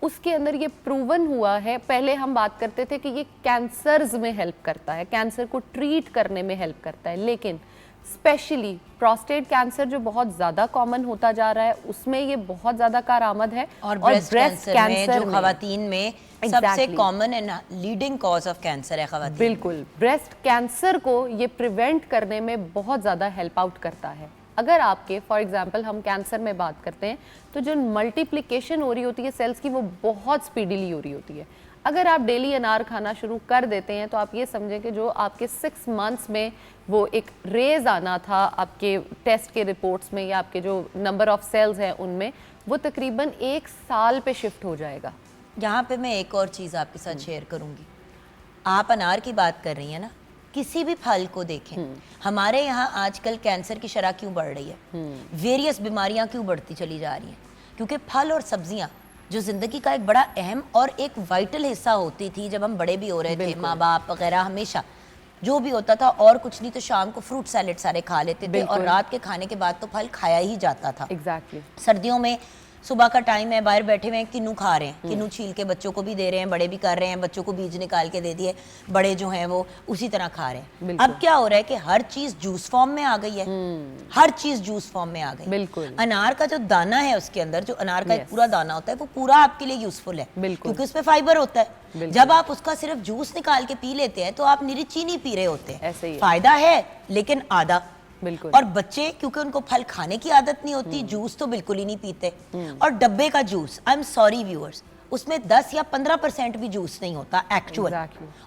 उसके अंदर ये प्रूवन हुआ है। पहले हम बात करते थे कि ये कैंसर्स में हेल्प करता है, कैंसर को ट्रीट करने में हेल्प करता है, लेकिन स्पेशली प्रोस्टेट कैंसर जो बहुत ज़्यादा कॉमन होता जा रहा है उसमें ये बहुत ज़्यादा कारआमद है। और ब्रेस्ट कैंसर जो खवातीन में सबसे common and leading cause of cancer है खवातीन। बिल्कुल, ब्रेस्ट कैंसर को ये प्रिवेंट करने में बहुत ज़्यादा हेल्प आउट करता है। अगर आपके फॉर एग्जांपल हम कैंसर में बात करते हैं तो जो मल्टीप्लिकेशन हो रही होती है सेल्स की वो बहुत स्पीडीली हो रही होती है। अगर आप डेली अनार खाना शुरू कर देते हैं तो आप ये समझें कि जो आपके 6 मंथ्स में वो एक रेज आना था आपके टेस्ट के रिपोर्ट्स में या आपके जो नंबर ऑफ सेल्स हैं उनमें, वो तकरीबन 1 साल पे शिफ्ट हो जाएगा। यहाँ पे मैं एक और चीज़ आपके साथ शेयर करूँगी। आप अनार की बात कर रही हैं ना, किसी भी फल को देखें, हमारे यहाँ आजकल कैंसर की शरह क्यों बढ़ रही है, वेरियस बीमारियाँ क्यों बढ़ती चली जा रही हैं, क्योंकि फल और सब्जियाँ जो ज़िंदगी का एक बड़ा अहम और एक वाइटल हिस्सा होती थी जब हम बड़े भी हो रहे थे, माँ बाप वगैरह हमेशा जो भी होता था और कुछ नहीं तो शाम को फ्रूट सैलेड सारे खा लेते थे और रात के खाने के बाद तो फल खाया ही जाता था। एग्जैक्टली। सर्दियों में सुबह का टाइम है, बाहर बैठे हुए हैं, किन्नू खा रहे हैं, किन्नू छील के बच्चों को भी दे रहे हैं, बड़े भी कर रहे हैं, बच्चों को बीज निकाल के दे दिए, बड़े जो हैं वो उसी तरह खा रहे हैं। अब क्या हो रहा है कि हर चीज जूस फॉर्म में आ गई है, हर चीज जूस फॉर्म में आ गई। बिल्कुल। अनार का जो दाना है उसके अंदर, जो अनार का एक पूरा दाना होता है वो पूरा आपके लिए यूजफुल है, क्योंकि उसमें फाइबर होता है। जब आप उसका सिर्फ जूस निकाल के पी लेते हैं तो आप निरी चीनी पी रहे होते हैं, फायदा है लेकिन आधा। बिल्कुल। और बच्चे क्योंकि उनको फल खाने की आदत नहीं होती, जूस तो बिल्कुल ही नहीं पीते। और डब्बे का juice, I am sorry viewers, उसमें 10 या 15% भी जूस नहीं होता एक्चुअल,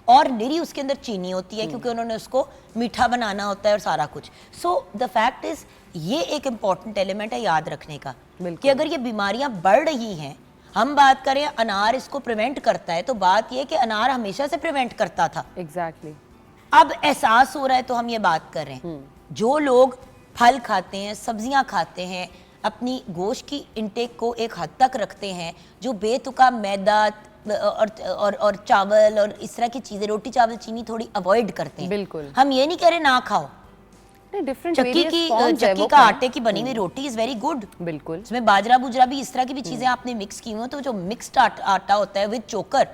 और निरी उसके अंदर चीनी होती है क्योंकि उन्होंने उसको मीठा बनाना होता है और सारा कुछ। सो द फैक्ट इज ये एक इम्पॉर्टेंट एलिमेंट है याद रखने का कि अगर ये बीमारियां बढ़ रही हैं, हम बात करें अनार इसको प्रिवेंट करता है, तो बात ये कि अनार हमेशा से प्रिवेंट करता था। एग्जैक्टली। अब एहसास हो रहा है तो हम ये बात कर रहे हैं। जो लोग फल खाते हैं, सब्जियां खाते हैं, अपनी गोश्त की इंटेक को एक हद तक रखते हैं, जो बेतुका मैदा और चावल और इस तरह की चीजें, रोटी चावल चीनी थोड़ी अवॉइड करते हैं। बिल्कुल। हम ये नहीं कह रहे ना खाओ, चक्की का आटे की बनी हुई रोटी इज वेरी गुड। बिल्कुल। इसमें बाजरा बुजरा भी इस तरह की भी चीजें आपने मिक्स की हुई, तो जो मिक्स्ड आटा होता है विद चोकर,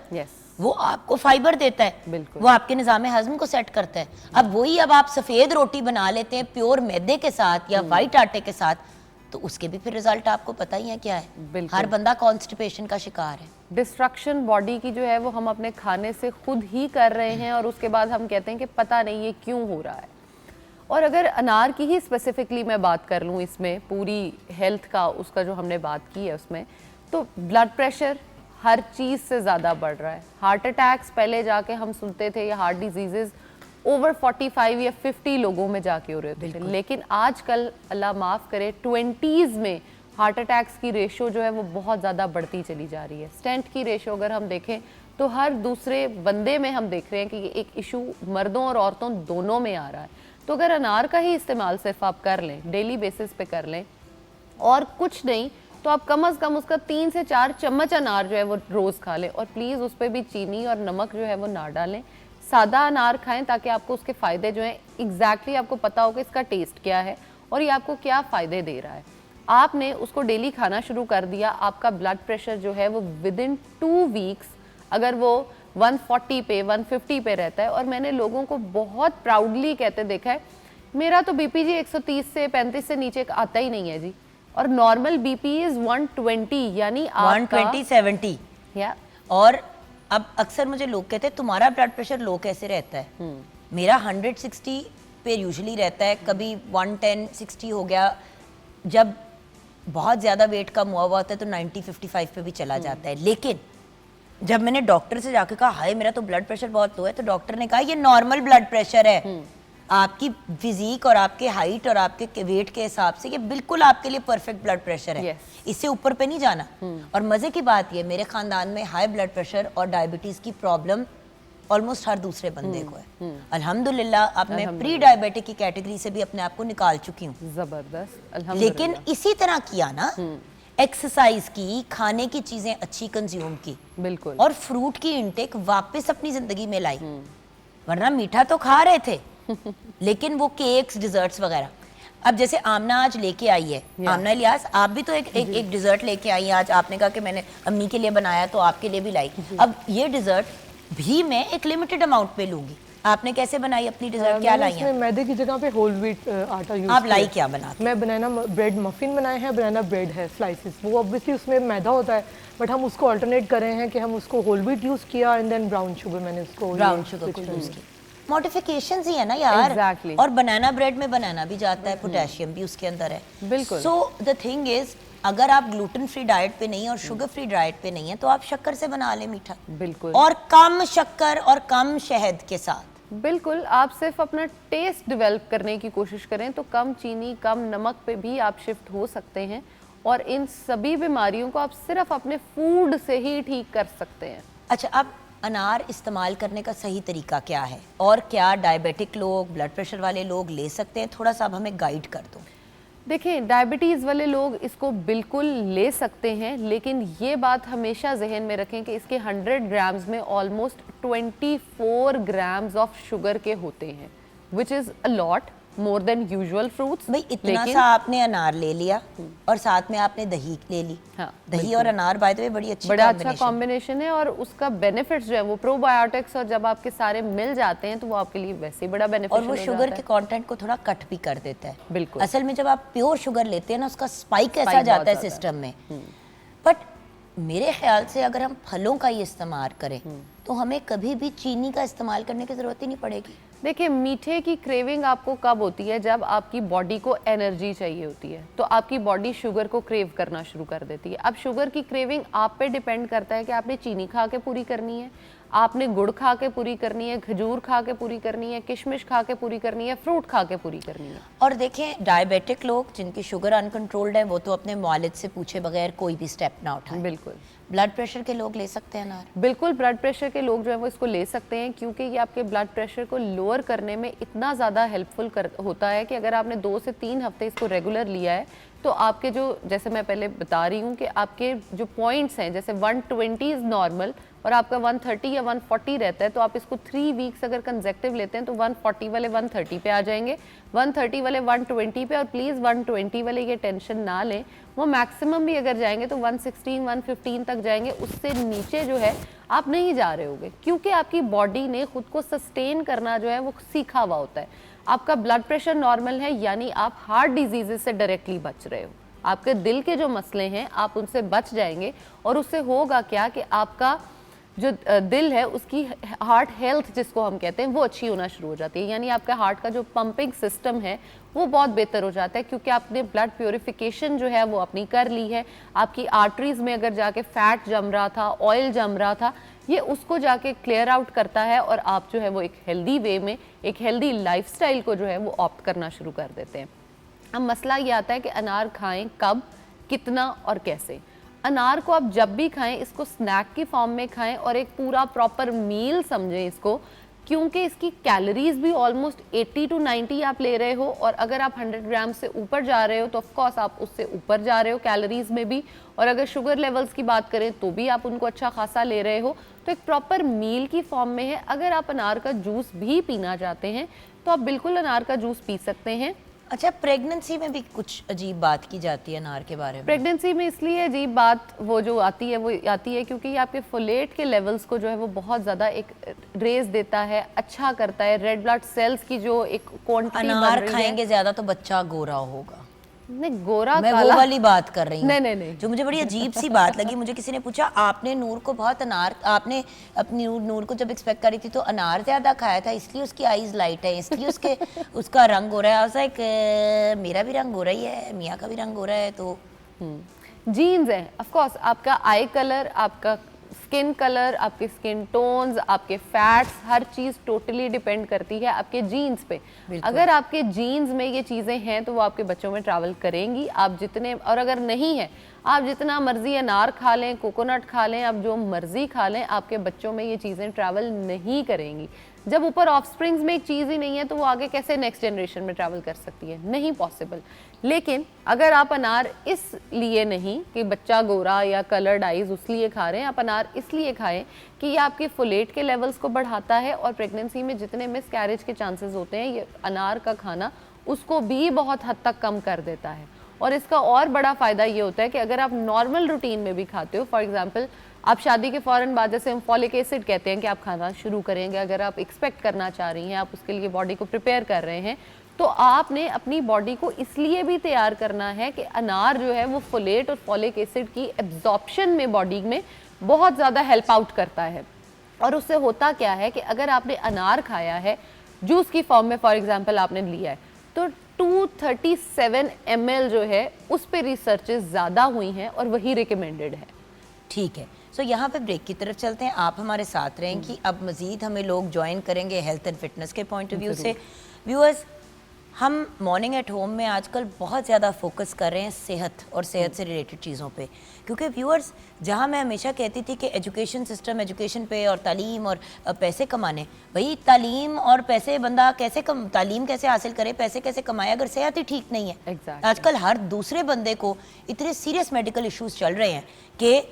वो आपको फाइबर देता है, वो आपके निज़ाम हज़म को सेट करता है। अब वही अब आप सफ़ेद रोटी बना लेते हैं प्योर मैदे के साथ या वाइट आटे के साथ, तो उसके भी फिर रिजल्ट आपको पता ही है क्या है। हर बंदा कॉन्स्टिपेशन का शिकार है। डिस्ट्रक्शन बॉडी की जो है वो हम अपने खाने से खुद ही कर रहे हैं और उसके बाद हम कहते हैं कि पता नहीं ये क्यों हो रहा है। और अगर अनार की ही स्पेसिफिकली मैं बात कर लूँ, इसमें पूरी हेल्थ का उसका जो हमने बात की है उसमें, तो ब्लड प्रेशर हर चीज़ से ज़्यादा बढ़ रहा है। हार्ट अटैक्स पहले जाके हम सुनते थे या हार्ट डिजीजेस ओवर 45 या 50 लोगों में जाके हो रहे थे, लेकिन आजकल अल्लाह माफ़ करे 20s में हार्ट अटैक्स की रेशो जो है वो बहुत ज़्यादा बढ़ती चली जा रही है। स्टेंट की रेशो अगर हम देखें तो हर दूसरे बंदे में हम देख रहे हैं कि ये एक इशू मर्दों और औरतों दोनों में आ रहा है। तो अगर अनार का ही इस्तेमाल सिर्फ आप कर लें, डेली बेसिस पे कर लें और कुछ नहीं, तो आप कम से कम उसका 3 से 4 चम्मच अनार जो है वो रोज़ खा लें, और प्लीज़ उस पर भी चीनी और नमक जो है वो ना डालें। सादा अनार खाएं ताकि आपको उसके फ़ायदे जो हैं एग्जैक्टली आपको पता हो कि इसका टेस्ट क्या है और ये आपको क्या फ़ायदे दे रहा है। आपने उसको डेली खाना शुरू कर दिया, आपका ब्लड प्रेशर जो है वो विदिन 2 वीक्स अगर वो 140 पे 150 पे रहता है, और मैंने लोगों को बहुत प्राउडली कहते देखा है, मेरा तो बीपी जी 130 से 35 से नीचे आता ही नहीं है जी, और नॉर्मल बीपी इज 120, यानी 120-70। या और अब अक्सर मुझे लोग कहते हैं तुम्हारा ब्लड प्रेशर लो कैसे रहता है? मेरा 160 पे यूजुअली रहता है, कभी 110-60 हो गया, जब बहुत ज़्यादा वेट कम हुआ होता है तो 90-55 पे भी चला जाता है। लेकिन जब मैंने डॉक्टर से जाके कहा हाय मेरा तो ब्लड प्रेशर बहुत लो है, तो डॉक्टर ने कहा ये नॉर्मल ब्लड प्रेशर है, आपकी फिजिक और आपके हाइट और आपके वेट के हिसाब से ये बिल्कुल आपके लिए परफेक्ट ब्लड प्रेशर है, इससे ऊपर पे नहीं जाना। और मजे की बात ये, मेरे खानदान में हाई ब्लड प्रेशर और डायबिटीज की प्रॉब्लम ऑलमोस्ट हर दूसरे बंदे को है। अल्हम्दुलिल्लाह अब मैं प्री डायबिटिक की कैटेगरी से भी अपने आप को निकाल चुकी हूँ। जबरदस्त, अल्हम्दुलिल्लाह। लेकिन इसी तरह किया ना, एक्सरसाइज की, खाने की चीजें अच्छी कंज्यूम की, बिल्कुल, और फ्रूट की इंटेक वापस अपनी जिंदगी में लाई। वरना मीठा तो खा रहे थे लेकिन वो केक्स, डिजर्ट्स वगैरह। अब जैसे आमना आज लेके आई है, आमना इलियास आप भी तो एक डिजर्ट लेके आई हैं आज, आपने कहा कि मैंने अम्मी के लिए बनाया तो आपके लिए भी लाई। अब ये डिजर्ट भी मैं एक लिमिटेड अमाउंट पे लूंगी। आपने कैसे बनाई अपनी डिजर्ट, क्या लाई है? मैदे की जगह पे होल व्हीट आटा यूज। आप लाई क्या बनाते? मैं बनाना ब्रेड मफिन बनाए हैं, बनाना ब्रेड है स्लाइसेस, वो ऑब्वियसली उसमें मैदा होता है, बट हम उसको अल्टरनेट कर रहे हैं कि हम उसको होल व्हीट यूज़ किया एंड देन ब्राउन शुगर, मैंने उसको ब्राउन शुगर को यूज़ की। मॉडिफिकेशंस ही है ना यार। Exactly. और बनाना ब्रेड में बनाना भी जाता है, पोटेशियम भी उसके अंदर है। बिल्कुल। सो द थिंग इज, अगर आप ग्लूटेन फ्री डाइट पे नहीं और शुगर फ्री डाइट पे नहीं है तो आप शक्कर से बना लें मीठा, बिल्कुल। और कम शक्कर और कम शहद के साथ। बिल्कुल, आप सिर्फ अपना टेस्ट डेवलप करने की कोशिश करें तो कम चीनी, कम नमक पे भी आप शिफ्ट हो सकते हैं, और इन सभी बीमारियों को आप सिर्फ अपने फूड से ही ठीक कर सकते हैं। अच्छा, अब अनार इस्तेमाल करने का सही तरीका क्या है, और क्या डायबिटिक लोग, ब्लड प्रेशर वाले लोग ले सकते हैं? थोड़ा सा आप हमें गाइड कर दो। देखिए, डायबिटीज़ वाले लोग इसको बिल्कुल ले सकते हैं, लेकिन ये बात हमेशा जहन में रखें कि इसके 100 ग्राम्स में ऑलमोस्ट 24 ग्राम्स ऑफ शुगर के होते हैं, which is a lot more than usual fruits. भाई इतना सा आपने अनार ले लिया और साथ में आपने दही ले ली। हाँ, दही और अनार बाय द वे बड़ी अच्छी बड़ा अच्छा combination। कॉम्बिनेशन है, और उसका बेनिफिट्स जो है वो प्रोबायोटिक्स और जब आपके सारे मिल जाते हैं तो वो आपके लिए वैसे ही बड़ा और बेनिफिशियल वो हो शुगर जाता के है। कंटेंट को थोड़ा कट भी कर देता है। बिल्कुल। असल में जब आप प्योर शुगर लेते हैं ना, उसका स्पाइक ऐसा बहुत जाता है ज्यादा। सिस्टम में। बट मेरे ख्याल से अगर हम फलों का ही इस्तेमाल करें तो हमें कभी भी चीनी का इस्तेमाल करने की जरूरत ही नहीं पड़ेगी। देखिए, मीठे की क्रेविंग आपको कब होती है? जब आपकी बॉडी को एनर्जी चाहिए होती है, तो आपकी बॉडी शुगर को क्रेव करना शुरू कर देती है। अब शुगर की क्रेविंग आप पे डिपेंड करता है कि आपने चीनी खा के पूरी करनी है, आपने गुड़ खा के पूरी करनी है, खजूर खा के पूरी करनी है, किशमिश खा के पूरी करनी है, फ्रूट खा के पूरी करनी है। और देखें, डायबिटिक लोग जिनकी शुगर अनकंट्रोल्ड है वो तो अपने मुआलिज से पूछे बगैर कोई भी स्टेप ना उठाएं। बिल्कुल ब्लड प्रेशर के लोग ले सकते हैं अनार? बिल्कुल, ब्लड प्रेशर के लोग जो है वो इसको ले सकते हैं, क्योंकि ये आपके ब्लड प्रेशर को लोअर करने में इतना ज़्यादा हेल्पफुल होता है कि अगर आपने 2 से 3 हफ्ते इसको रेगुलर लिया है तो आपके जो, जैसे मैं पहले बता रही हूँ कि आपके जो पॉइंट्स हैं, जैसे 120 इज़ नॉर्मल और आपका 130 या 140 रहता है, तो आप इसको 3 वीक्स अगर कंसेक्टिव लेते हैं तो 140 वाले 130 पे आ जाएंगे, 130 वाले 120 पे। और प्लीज़ 120 वाले ये टेंशन ना लें, वो मैक्सिमम भी अगर जाएंगे तो 116 115 तक जाएंगे, उससे नीचे जो है आप नहीं जा रहे होगे, क्योंकि आपकी बॉडी ने खुद को सस्टेन करना जो है वो सीखा हुआ होता है। आपका ब्लड प्रेशर नॉर्मल है यानी आप हार्ट डिजीजेज से डायरेक्टली बच रहे हो, आपके दिल के जो मसले हैं आप उनसे बच जाएंगे, और उससे होगा क्या कि आपका जो दिल है उसकी हार्ट हेल्थ जिसको हम कहते हैं वो अच्छी होना शुरू हो जाती है, यानी आपका हार्ट का जो पंपिंग सिस्टम है वो बहुत बेहतर हो जाता है, क्योंकि आपने ब्लड प्योरिफिकेशन जो है वो अपनी कर ली है। आपकी आर्टरीज में अगर जाके फैट जम रहा था, ऑयल जम रहा था, ये उसको जाके क्लियर आउट करता है, और आप जो है वो एक हेल्दी वे में, एक हेल्दी लाइफस्टाइल को जो है वो ऑप्ट करना शुरू कर देते हैं। अब मसला ये आता है कि अनार खाएं कब, कितना और कैसे। अनार को आप जब भी खाएं इसको स्नैक की फॉर्म में खाएं और एक पूरा प्रॉपर मील समझें इसको, क्योंकि इसकी कैलोरीज भी ऑलमोस्ट 80 to 90 आप ले रहे हो, और अगर आप 100 ग्राम से ऊपर जा रहे हो तो ऑफकोर्स आप उससे ऊपर जा रहे हो कैलोरीज में भी, और अगर शुगर लेवल्स की बात करें तो भी आप उनको अच्छा खासा ले रहे हो, तो एक प्रॉपर मील की फॉर्म में है। अगर आप अनार का जूस भी पीना चाहते हैं तो आप बिल्कुल अनार का जूस पी सकते हैं। अच्छा, प्रेगनेंसी में भी कुछ अजीब बात की जाती है अनार के बारे में। प्रेगनेंसी में इसलिए अजीब बात वो जो आती है वो आती है क्योंकि ये आपके फोलेट के लेवल्स को जो है वो बहुत ज़्यादा एक रेज देता है, अच्छा करता है। रेड ब्लड सेल्स की जो एक क्वांटिटी अनार खाएंगे ज्यादा तो बच्चा गोरा होगा? नहीं, गोरा मैं काला वो वाली बात कर रही हूँ। नहीं। जो मुझे बड़ी अजीब सी बात लगी, मुझे किसी ने पूछा आपने नूर को बहुत अनार, आपने अपनी नूर को जब एक्सपेक्ट करी थी तो अनार ज्यादा खाया था इसलिए उसकी आईज लाइट है, इसलिए उसके उसका रंग हो रहा है। एक मेरा भी रंग हो रही है, मियाँ का भी रंग हो रहा है। तो जीन्स हैं, ऑफ कोर्स आपका आई कलर, आपका स्किन कलर, आपके स्किन टोन्स, आपके फैट्स, हर चीज़ टोटली डिपेंड करती है आपके जीन्स पे। अगर आपके जीन्स में ये चीज़ें हैं तो वो आपके बच्चों में ट्रैवल करेंगी, आप जितने, और अगर नहीं है आप जितना मर्जी अनार खा लें, कोकोनट खा लें, आप जो मर्जी खा लें, आपके बच्चों में ये चीज़ें ट्रैवल नहीं करेंगी। जब ऊपर ऑफस्प्रिंग्स में एक चीज़ ही नहीं है तो वो आगे कैसे नेक्स्ट जनरेशन में ट्रैवल कर सकती है? नहीं पॉसिबल। लेकिन अगर आप अनार इसलिए नहीं कि बच्चा गोरा या कलर्ड आइज उसलिए खा रहे हैं, आप अनार इसलिए खाएं कि ये आपके फोलेट के लेवल्स को बढ़ाता है, और प्रेगनेंसी में जितने मिस कैरेज के चांसेस होते हैं ये अनार का खाना उसको भी बहुत हद तक कम कर देता है। और इसका और बड़ा फ़ायदा ये होता है कि अगर आप नॉर्मल रूटीन में भी खाते हो, फॉर एग्जांपल आप शादी के फ़ौरन बाद, जैसे हम फॉलिक एसिड कहते हैं कि आप खाना शुरू करेंगे, अगर आप एक्सपेक्ट करना चाह रही हैं, आप उसके लिए बॉडी को प्रिपेयर कर रहे हैं, तो आपने अपनी बॉडी को इसलिए भी तैयार करना है कि अनार जो है वो फोलेट और फॉलिक एसिड की एब्जॉर्प्शन में बॉडी में बहुत ज़्यादा हेल्प आउट करता है। और उससे होता क्या है कि अगर आपने अनार खाया है जूस की फॉर्म में फॉर एग्जांपल आपने लिया है, तो 237 ml जो है उस पे रिसर्चेस ज़्यादा हुई हैं और वही रिकमेंडेड है। ठीक है, सो यहाँ पे ब्रेक की तरफ चलते हैं, आप हमारे साथ रहें कि अब मज़ीद हमें लोग ज्वाइन करेंगे हेल्थ एंड फिटनेस के पॉइंट ऑफ व्यू से। व्यूअर्स, हम मॉर्निंग एट होम में आजकल बहुत ज़्यादा फोकस कर रहे हैं सेहत और सेहत से रिलेटेड चीज़ों पे, क्योंकि व्यूअर्स जहाँ मैं हमेशा कहती थी कि एजुकेशन सिस्टम, एजुकेशन पे और तालीम और पैसे कमाने, भाई तालीम और पैसे बंदा कैसे तालीम कैसे हासिल करे, पैसे कैसे कमाए अगर सेहत ही ठीक नहीं है। Exactly. आजकल हर दूसरे बंदे को इतने सीरियस मेडिकल इश्यूज चल रहे हैं कि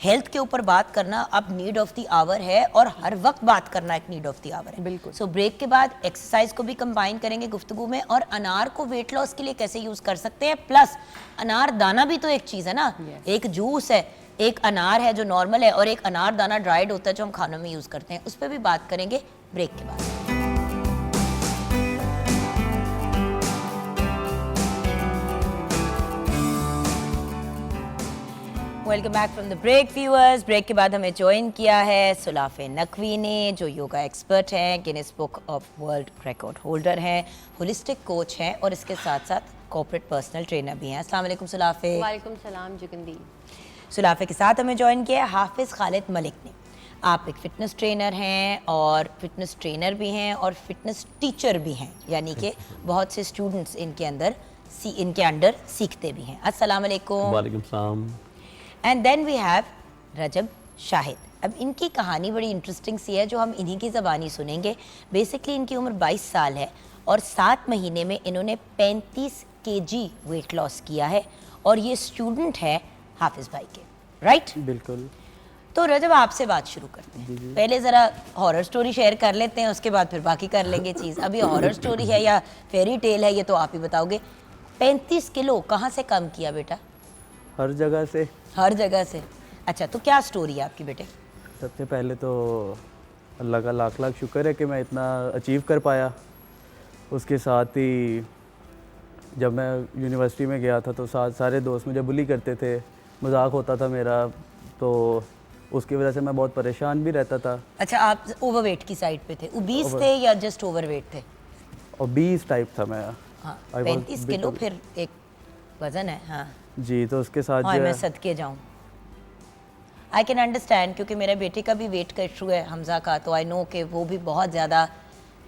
हेल्थ के ऊपर बात करना अब नीड ऑफ द आवर है और हर वक्त बात करना एक नीड ऑफ द आवर है। बिल्कुल। सो ब्रेक के बाद एक्सरसाइज को भी कंबाइन करेंगे गुफ्तगू में, और अनार को वेट लॉस के लिए कैसे यूज कर सकते हैं, प्लस अनार दाना भी तो एक चीज है ना। एक जूस है, एक अनार है जो नॉर्मल है, और एक अनार दाना ड्राइड होता है जो हम खानों में यूज करते हैं, उस पर भी बात करेंगे ब्रेक के बाद। Welcome back from the break viewers. Break के बाद हमें ज्वाइन किया है सुलाफे नकवी ने, जो योगा एक्सपर्ट हैं, Guinness book of world record holder हैं, होलिस्टिक कोच हैं और इसके साथ साथ कॉर्पोरेट पर्सनल ट्रेनर भी हैं। अस्सलाम वालेकुम सुलाफे। वालेकुम सलाम जुगंदी। सुलाफे के साथ हमें ज्वाइन किया है हाफिज़ खालिद मलिक ने। आप एक फ़िटनेस ट्रेनर हैं और फिटनेस ट्रेनर भी हैं और फिटनेस टीचर भी हैं, यानी कि बहुत से स्टूडेंट्स इनके अंडर सीखते भी हैं। अस्सलाम वालेकुम। वालेकुम सलाम। एंड देन वी हैव रजब शाहिद। अब इनकी कहानी बड़ी इंटरेस्टिंग सी है जो हम इन्हीं की ज़बानी सुनेंगे। बेसिकली इनकी उम्र 22 साल है और 7 महीने में इन्होंने 35 kg वेट लॉस किया है, और ये स्टूडेंट है हाफिज़ भाई के, राइट? बिल्कुल। तो रजब आपसे बात शुरू करते हैं। पहले ज़रा हॉरर स्टोरी शेयर कर लेते हैं, उसके बाद फिर बाकी कर लेंगे चीज़। अभी हॉरर स्टोरी है या फेरी टेल है ये तो आप ही बताओगे। 35 किलो कहाँ से कम किया बेटा? हर जगह से। हर जगह से। अच्छा, तो क्या स्टोरी है आपकी बेटे? सबसे पहले तो अल्लाह का लाख लाख शुक्र है कि मैं इतना अचीव कर पाया। उसके साथ ही जब मैं यूनिवर्सिटी में गया था तो सारे दोस्त मुझे बुली करते थे, मजाक होता था मेरा, तो उसकी वजह से मैं बहुत परेशान भी रहता था। अच्छा, आप ओवरवेट की साइड पे थे? ओबीस थे या जस्ट ओवरवेट थे? और 20 टाइप था मैं। हाँ, I was 35 किलो bit- फिर एक वजन है। हाँ जी, तो उसके साथ हाँ, जो मैं है सदके जाऊँ। आई कैन अंडरस्टैंड, क्योंकि मेरे बेटे का भी वेट का इशू है, हमजा का, तो आई नो कि वो भी बहुत ज़्यादा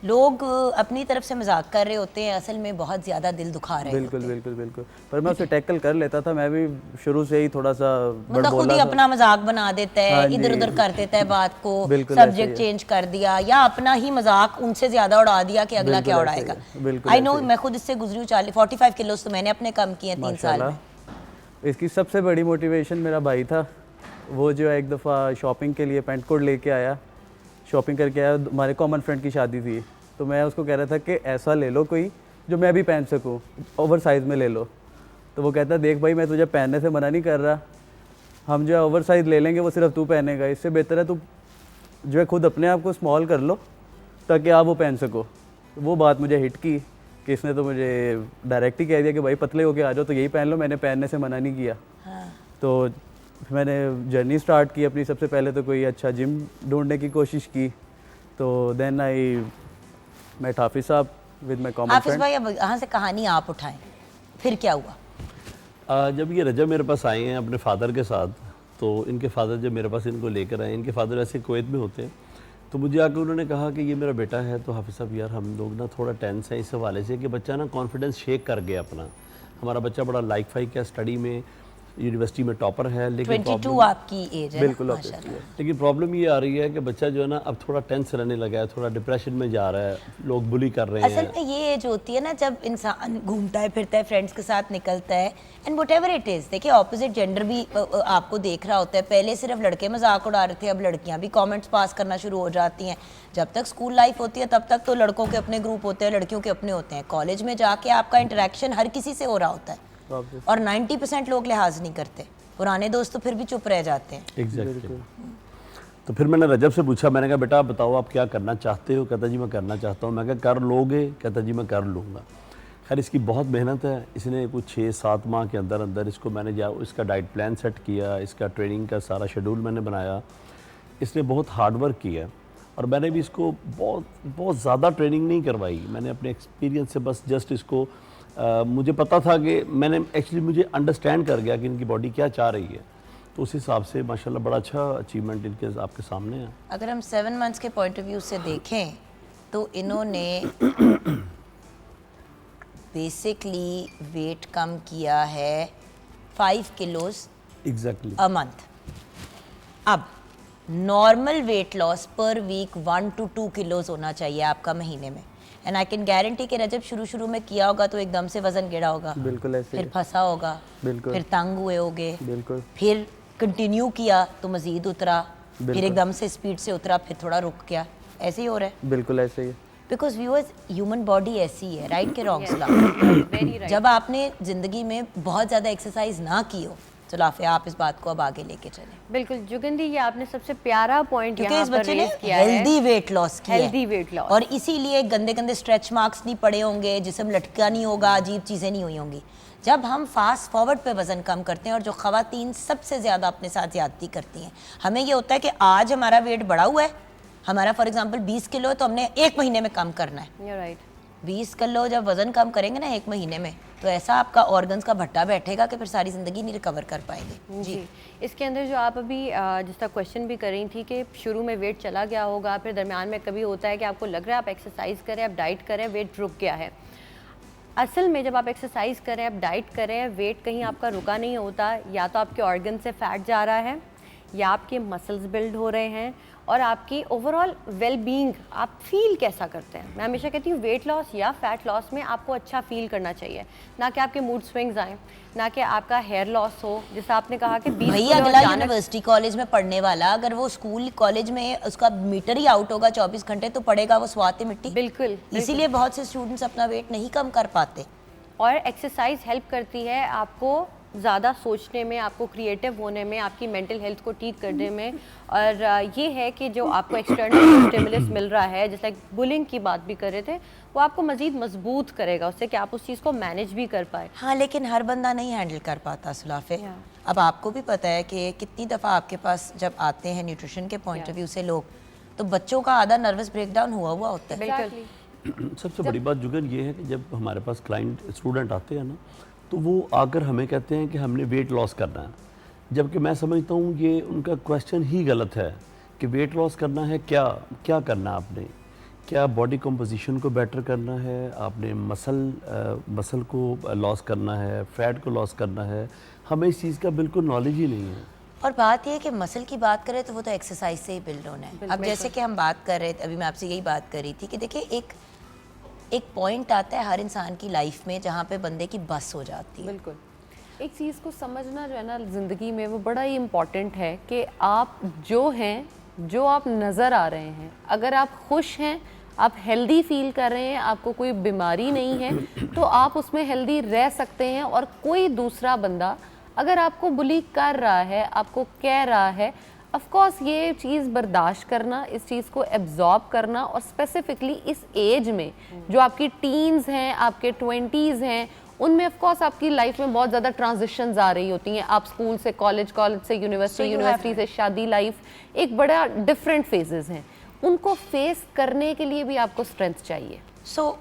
लोग अपनी तरफ से मजाक कर रहे होते हैं, असल में बहुत ज़्यादा दिल दुखा रहे बिल्कुल होते हैं। बिल्कुल बिल्कुल। पर मैं उसे टैकल कर लेता था। मैं भी शुरू से ही थोड़ा सा मतलब खुद बड़बोला ही था। अपना मजाक बना देता है, हाँ इधर जी। उधर कर देता है बात को, बिल्कुल ऐसे सब्जेक्ट ही है। चेंज कर दिया या अपना ही मजाक उनसे ज्यादा उड़ा दिया कि अगला बिल्कुल क्या ऐसे ही उड़ाएगा। है, बिल्कुल आई नो, ऐसे ही। मैं खुद इससे गुजरी हूँ। 45 किलो तो मैंने अपने कम किए 3 साल में। माशाल्लाह। इसकी सबसे बड़ी मोटिवेशन मेरा भाई था। वो जो है एक दफ़ा शॉपिंग के लिए पेंट कोट लेके आया, शॉपिंग करके आया, हमारे कॉमन फ्रेंड की शादी थी, तो मैं उसको कह रहा था कि ऐसा ले लो कोई जो मैं भी पहन सकूं, ओवर साइज़ में ले लो। तो वो कहता देख भाई, मैं तुझे पहनने से मना नहीं कर रहा, हम जो है ओवर साइज़ ले लेंगे, वो सिर्फ तू पहनेगा, इससे बेहतर है तू जो है खुद अपने आप को स्मॉल कर लो ताकि आप वो पहन सको। वो बात मुझे हिट की कि इसने तो मुझे डायरेक्ट ही कह दिया कि भाई पतले होके आ जाओ तो यही पहन लो, मैंने पहनने से मना नहीं किया। तो मैंने जर्नी स्टार्ट की अपनी। सबसे पहले तो कोई अच्छा जिम ढूंढने की कोशिश की, तो देन आई मेट हाफिज़ साहब विद माय कॉमन हाफिज़ फ्रेंड। भाई, अब यहाँ से कहानी आप उठाएं, फिर क्या हुआ? जब ये रजब मेरे पास आए हैं अपने फादर के साथ, तो इनके फादर जब मेरे पास इनको लेकर आए, इनके फादर ऐसे कुवैत में होते हैं, तो मुझे आकर उन्होंने कहा कि ये मेरा बेटा है। तो हाफिज़ साहब यार हम लोग ना थोड़ा टेंस है इस हवाले से कि बच्चा ना कॉन्फिडेंस शेक कर गया अपना। हमारा बच्चा बड़ा लाइक फाइक है, स्टडी में यूनिवर्सिटी में टॉपर है, लेकिन 22 आपकी एज है ना? बिल्कुल माशाल्लाह। लेकिन प्रॉब्लम ये आ रही है कि बच्चा जो है ना अब थोड़ा टेंस रहने लगा है, थोड़ा डिप्रेशन में जा रहा है, लोग बुली कर रहे असल हैं। में ये एज होती है ना जब इंसान घूमता है फिरता है, फ्रेंड्स के साथ निकलता है, and what ever it is. देखिए, ऑपोजिट जेंडर भी आपको देख रहा होता है। पहले सिर्फ लड़के मजाक उड़ा रहे थे, अब लड़कियां भी कमेंट्स पास करना शुरू हो जाती हैं। जब तक स्कूल लाइफ होती है तब तक तो लड़कों के अपने ग्रुप होते हैं, लड़कियों के अपने होते हैं। कॉलेज में जाके आपका इंटरेक्शन हर किसी से हो रहा होता है और 90% लोग लिहाज नहीं करते। पुराने दोस्त तो फिर भी चुप रह जाते हैं। एग्जैक्टली। तो फिर मैंने रजब से पूछा, मैंने कहा बेटा आप बताओ आप क्या करना चाहते हो? कहता जी मैं करना चाहता हूँ। मैं कहा कर लोगे? कहता जी मैं कर लूँगा। खैर इसकी बहुत मेहनत है। इसने कुछ 6-7 माह के अंदर अंदर इसको मैंने इसका डाइट प्लान सेट किया, इसका ट्रेनिंग का सारा शेड्यूल मैंने बनाया। इसने बहुत हार्ड वर्क किया है और मैंने भी इसको बहुत ज़्यादा ट्रेनिंग नहीं करवाई, मैंने अपने एक्सपीरियंस से बस जस्ट इसको मुझे पता था कि मैंने एक्चुअली मुझे अंडरस्टैंड कर गया कि इनकी बॉडी क्या चाह रही है, तो उस हिसाब से माशाल्लाह बड़ा अच्छा अचीवमेंट इनके आपके सामने है। अगर हम 7 मंथ्स के पॉइंट ऑफ व्यू से देखें तो इन्होंने बेसिकली वेट कम किया है 5 किलोज एग्जैक्टली अ मंथ। अब normal weight loss per week 1 to 2 kilos होना चाहिए आपका महीने में, एंड आई कैन गारंटी कि रजब शुरू में किया होगा तो एकदम से वजन गिरा होगा, बिल्कुल ऐसे फिर फंसा होगा, बिल्कुल। फिर तंग हुए होगे, बिल्कुल फिर कंटिन्यू किया तो मजीद उतरा, फिर एकदम से स्पीड से उतरा, फिर थोड़ा रुक गया, ऐसे ही हो रहा है। बिल्कुल ऐसे ही है। बिकॉज व्यूअर्स ह्यूमन बॉडी ऐसी है, राइट के रॉन्ग सलाह। Very right. जब आपने ज़िंदगी में बहुत ज़्यादा एक्सरसाइज ना की हो, तो लाफिया आप इस बात को अब आगे लेके चलें, बिल्कुल जुगन दी, ये आपने सबसे प्यारा पॉइंट क्योंकि यहाँ इस पर बच्चे ने रेज किया है। हेल्दी वेट लॉस किया है। Healthy weight loss. और इसीलिए गंदे गंदे स्ट्रेच मार्क्स नहीं पड़े होंगे, जिस्म लटका नहीं होगा, अजीब चीज़ें नहीं हुई होंगी। जब हम फास्ट फॉरवर्ड पे वज़न कम करते हैं, और जो ख़वातीन सबसे ज़्यादा अपने साथ ज़्यादती करती हैं, हमें ये होता है कि आज हमारा वेट बढ़ा हुआ है, हमारा फॉर एग्जांपल 20 किलो है तो हमने 1 महीने में कम करना है। You're right. 20 किलो जब वज़न कम करेंगे ना 1 महीने में, तो ऐसा आपका ऑर्गन्स का भट्टा बैठेगा कि फिर सारी ज़िंदगी नहीं रिकवर कर पाएंगे। जी, इसके अंदर जो आप अभी जिस तरह क्वेश्चन भी कर रही थी कि शुरू में वेट चला गया होगा, फिर दरमियान में कभी होता है कि आपको लग रहा है आप एक्सरसाइज करें, आप डाइट करें, वेट रुक गया है। असल में जब आप एक्सरसाइज करें, आप डाइट करें, वेट कहीं आपका रुका नहीं होता, या तो आपके ऑर्गन से फैट जा रहा है, या आपके मसल्स बिल्ड हो रहे हैं, और आपकी ओवरऑल वेल बीइंग, आप फील कैसा करते हैं। मैं हमेशा कहती हूँ वेट लॉस या फैट लॉस में आपको अच्छा फील करना चाहिए, ना कि आपके मूड स्विंग्स आए, ना कि आपका हेयर लॉस हो। जैसे आपने कहा कि 20 भाई किलो अगला अचानक- यूनिवर्सिटी कॉलेज में पढ़ने वाला, अगर वो स्कूल कॉलेज में उसका मीटर ही आउट होगा 24 घंटे, तो पड़ेगा वो स्वाति मिट्टी। बिल्कुल। इसीलिए बहुत से स्टूडेंट्स अपना वेट नहीं कम कर पाते। और एक्सरसाइज हेल्प करती है आपको ज़्यादा सोचने में, आपको क्रिएटिव होने में, आपकी मेंटल हेल्थ को ठीक करने में। और ये है कि जो आपको एक्सटर्नल स्टिमुलस मिल रहा है, जैसे बुलिंग की बात भी कर रहे थे, वो आपको मज़ीद मजबूत करेगा उससे कि आप उस चीज़ को मैनेज भी कर पाए। हाँ, लेकिन हर बंदा नहीं हैंडल कर पाता सुलाफे। अब आपको भी पता है कि कितनी दफ़ा आपके पास जब आते हैं न्यूट्रिशन के पॉइंट ऑफ व्यू से लोग, तो बच्चों का आधा नर्वस ब्रेकडाउन हुआ होता है। बिल्कुल। सबसे बड़ी बात जुगन ये है कि जब हमारे पास क्लाइंट स्टूडेंट आते हैं ना, तो वो आकर हमें कहते हैं कि हमने वेट लॉस करना है, जबकि मैं समझता हूँ ये उनका क्वेश्चन ही गलत है कि वेट लॉस करना है, क्या करना है आपने, क्या बॉडी कंपोजिशन को बेटर करना है, आपने मसल को लॉस करना है, फैट को लॉस करना है, हमें इस चीज़ का बिल्कुल नॉलेज ही नहीं है। और बात यह है कि मसल की बात करें तो वो तो एक्सरसाइज से ही बिल्ड होना है। अब जैसे कि हम बात कर रहे थे, अभी मैं आपसे यही बात कर रही थी कि देखिए एक पॉइंट आता है हर इंसान की लाइफ में जहाँ पे बंदे की बस हो जाती है। बिल्कुल। एक चीज़ को समझना जो है ना ज़िंदगी में, वो बड़ा ही इम्पॉर्टेंट है कि आप जो हैं, जो आप नज़र आ रहे हैं, अगर आप खुश हैं, आप हेल्दी फील कर रहे हैं, आपको कोई बीमारी नहीं है, तो आप उसमें हेल्दी रह सकते हैं। और कोई दूसरा बंदा अगर आपको बुली कर रहा है, आपको कह रहा है, ऑफ कोर्स ये चीज़ बर्दाश्त करना, इस चीज़ को एब्जॉर्ब करना, और स्पेसिफिकली इस एज में जो आपकी टीन्स हैं, आपके 20s हैं, उनमें ऑफ कोर्स आपकी लाइफ में बहुत ज़्यादा ट्रांजिशंस आ रही होती हैं। आप स्कूल से कॉलेज, कॉलेज से यूनिवर्सिटी, यूनिवर्सिटी से शादी, लाइफ एक बड़ा डिफरेंट फेजेस हैं। उनको फेस करने के लिए भी आपको स्ट्रेंथ चाहिए। सो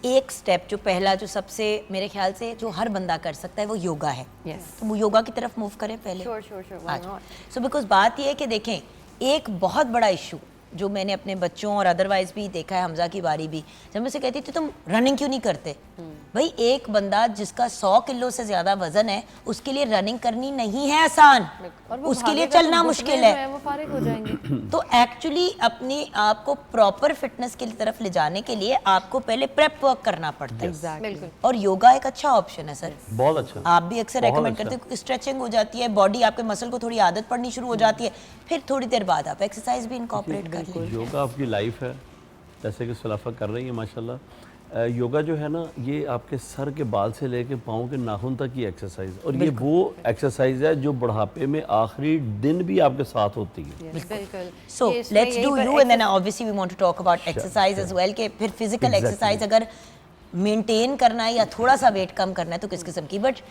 एक स्टेप जो पहला, जो सबसे मेरे ख्याल से जो हर बंदा कर सकता है, वो योगा है। Yes. तो वो योगा की तरफ मूव करें पहले। श्योर। सो बिकॉज बात ये है कि देखें, एक बहुत बड़ा इशू जो मैंने अपने बच्चों और अदरवाइज भी देखा है, हमजा की बारी भी, जब मैं उसे कहती थी तुम रनिंग क्यों नहीं करते, भाई एक बंदा जिसका 100 किलो से ज्यादा वजन है, उसके लिए रनिंग करनी नहीं है आसान, और वो उसके लिए भागेगा तो चलना घुटने मुश्किल जो है। वो फारिग हो जाएंगे। तो एक्चुअली अपने आप को प्रॉपर फिटनेस की तरफ ले जाने के लिए आपको पहले प्रेप वर्क करना पड़ता है। बिल्कुल। और योगा एक अच्छा ऑप्शन है सर। बहुत अच्छा। आप भी अक्सर बहुत रेकमेंड अच्छा। करते हो, स्ट्रेचिंग हो जाती है, बॉडी आपके मसल को थोड़ी आदत पड़नी शुरू हो जाती है, फिर थोड़ी देर बाद आप एक्सरसाइज भी इनकॉर्पोरेट कर लें। योगा आपकी लाइफ है, जैसे कि सलाफा कर रही है माशाल्लाह। योगा जो है ना, ये आपके सर के बाल से लेके पाँव के नाखून तक की एक्सरसाइज, और ये वो एक्सरसाइज है जो बुढ़ापे में आखिरी दिन भी आपके साथ होती है। बिल्कुल। So ये इसमें let's यही do पर you and then obviously we want to talk about exercise as well, कि फिर फिजिकल Exactly. एक्सरसाइज अगर मेंटेन करना है या थोड़ा सा वेट कम करना है तो किस किस्म की। बट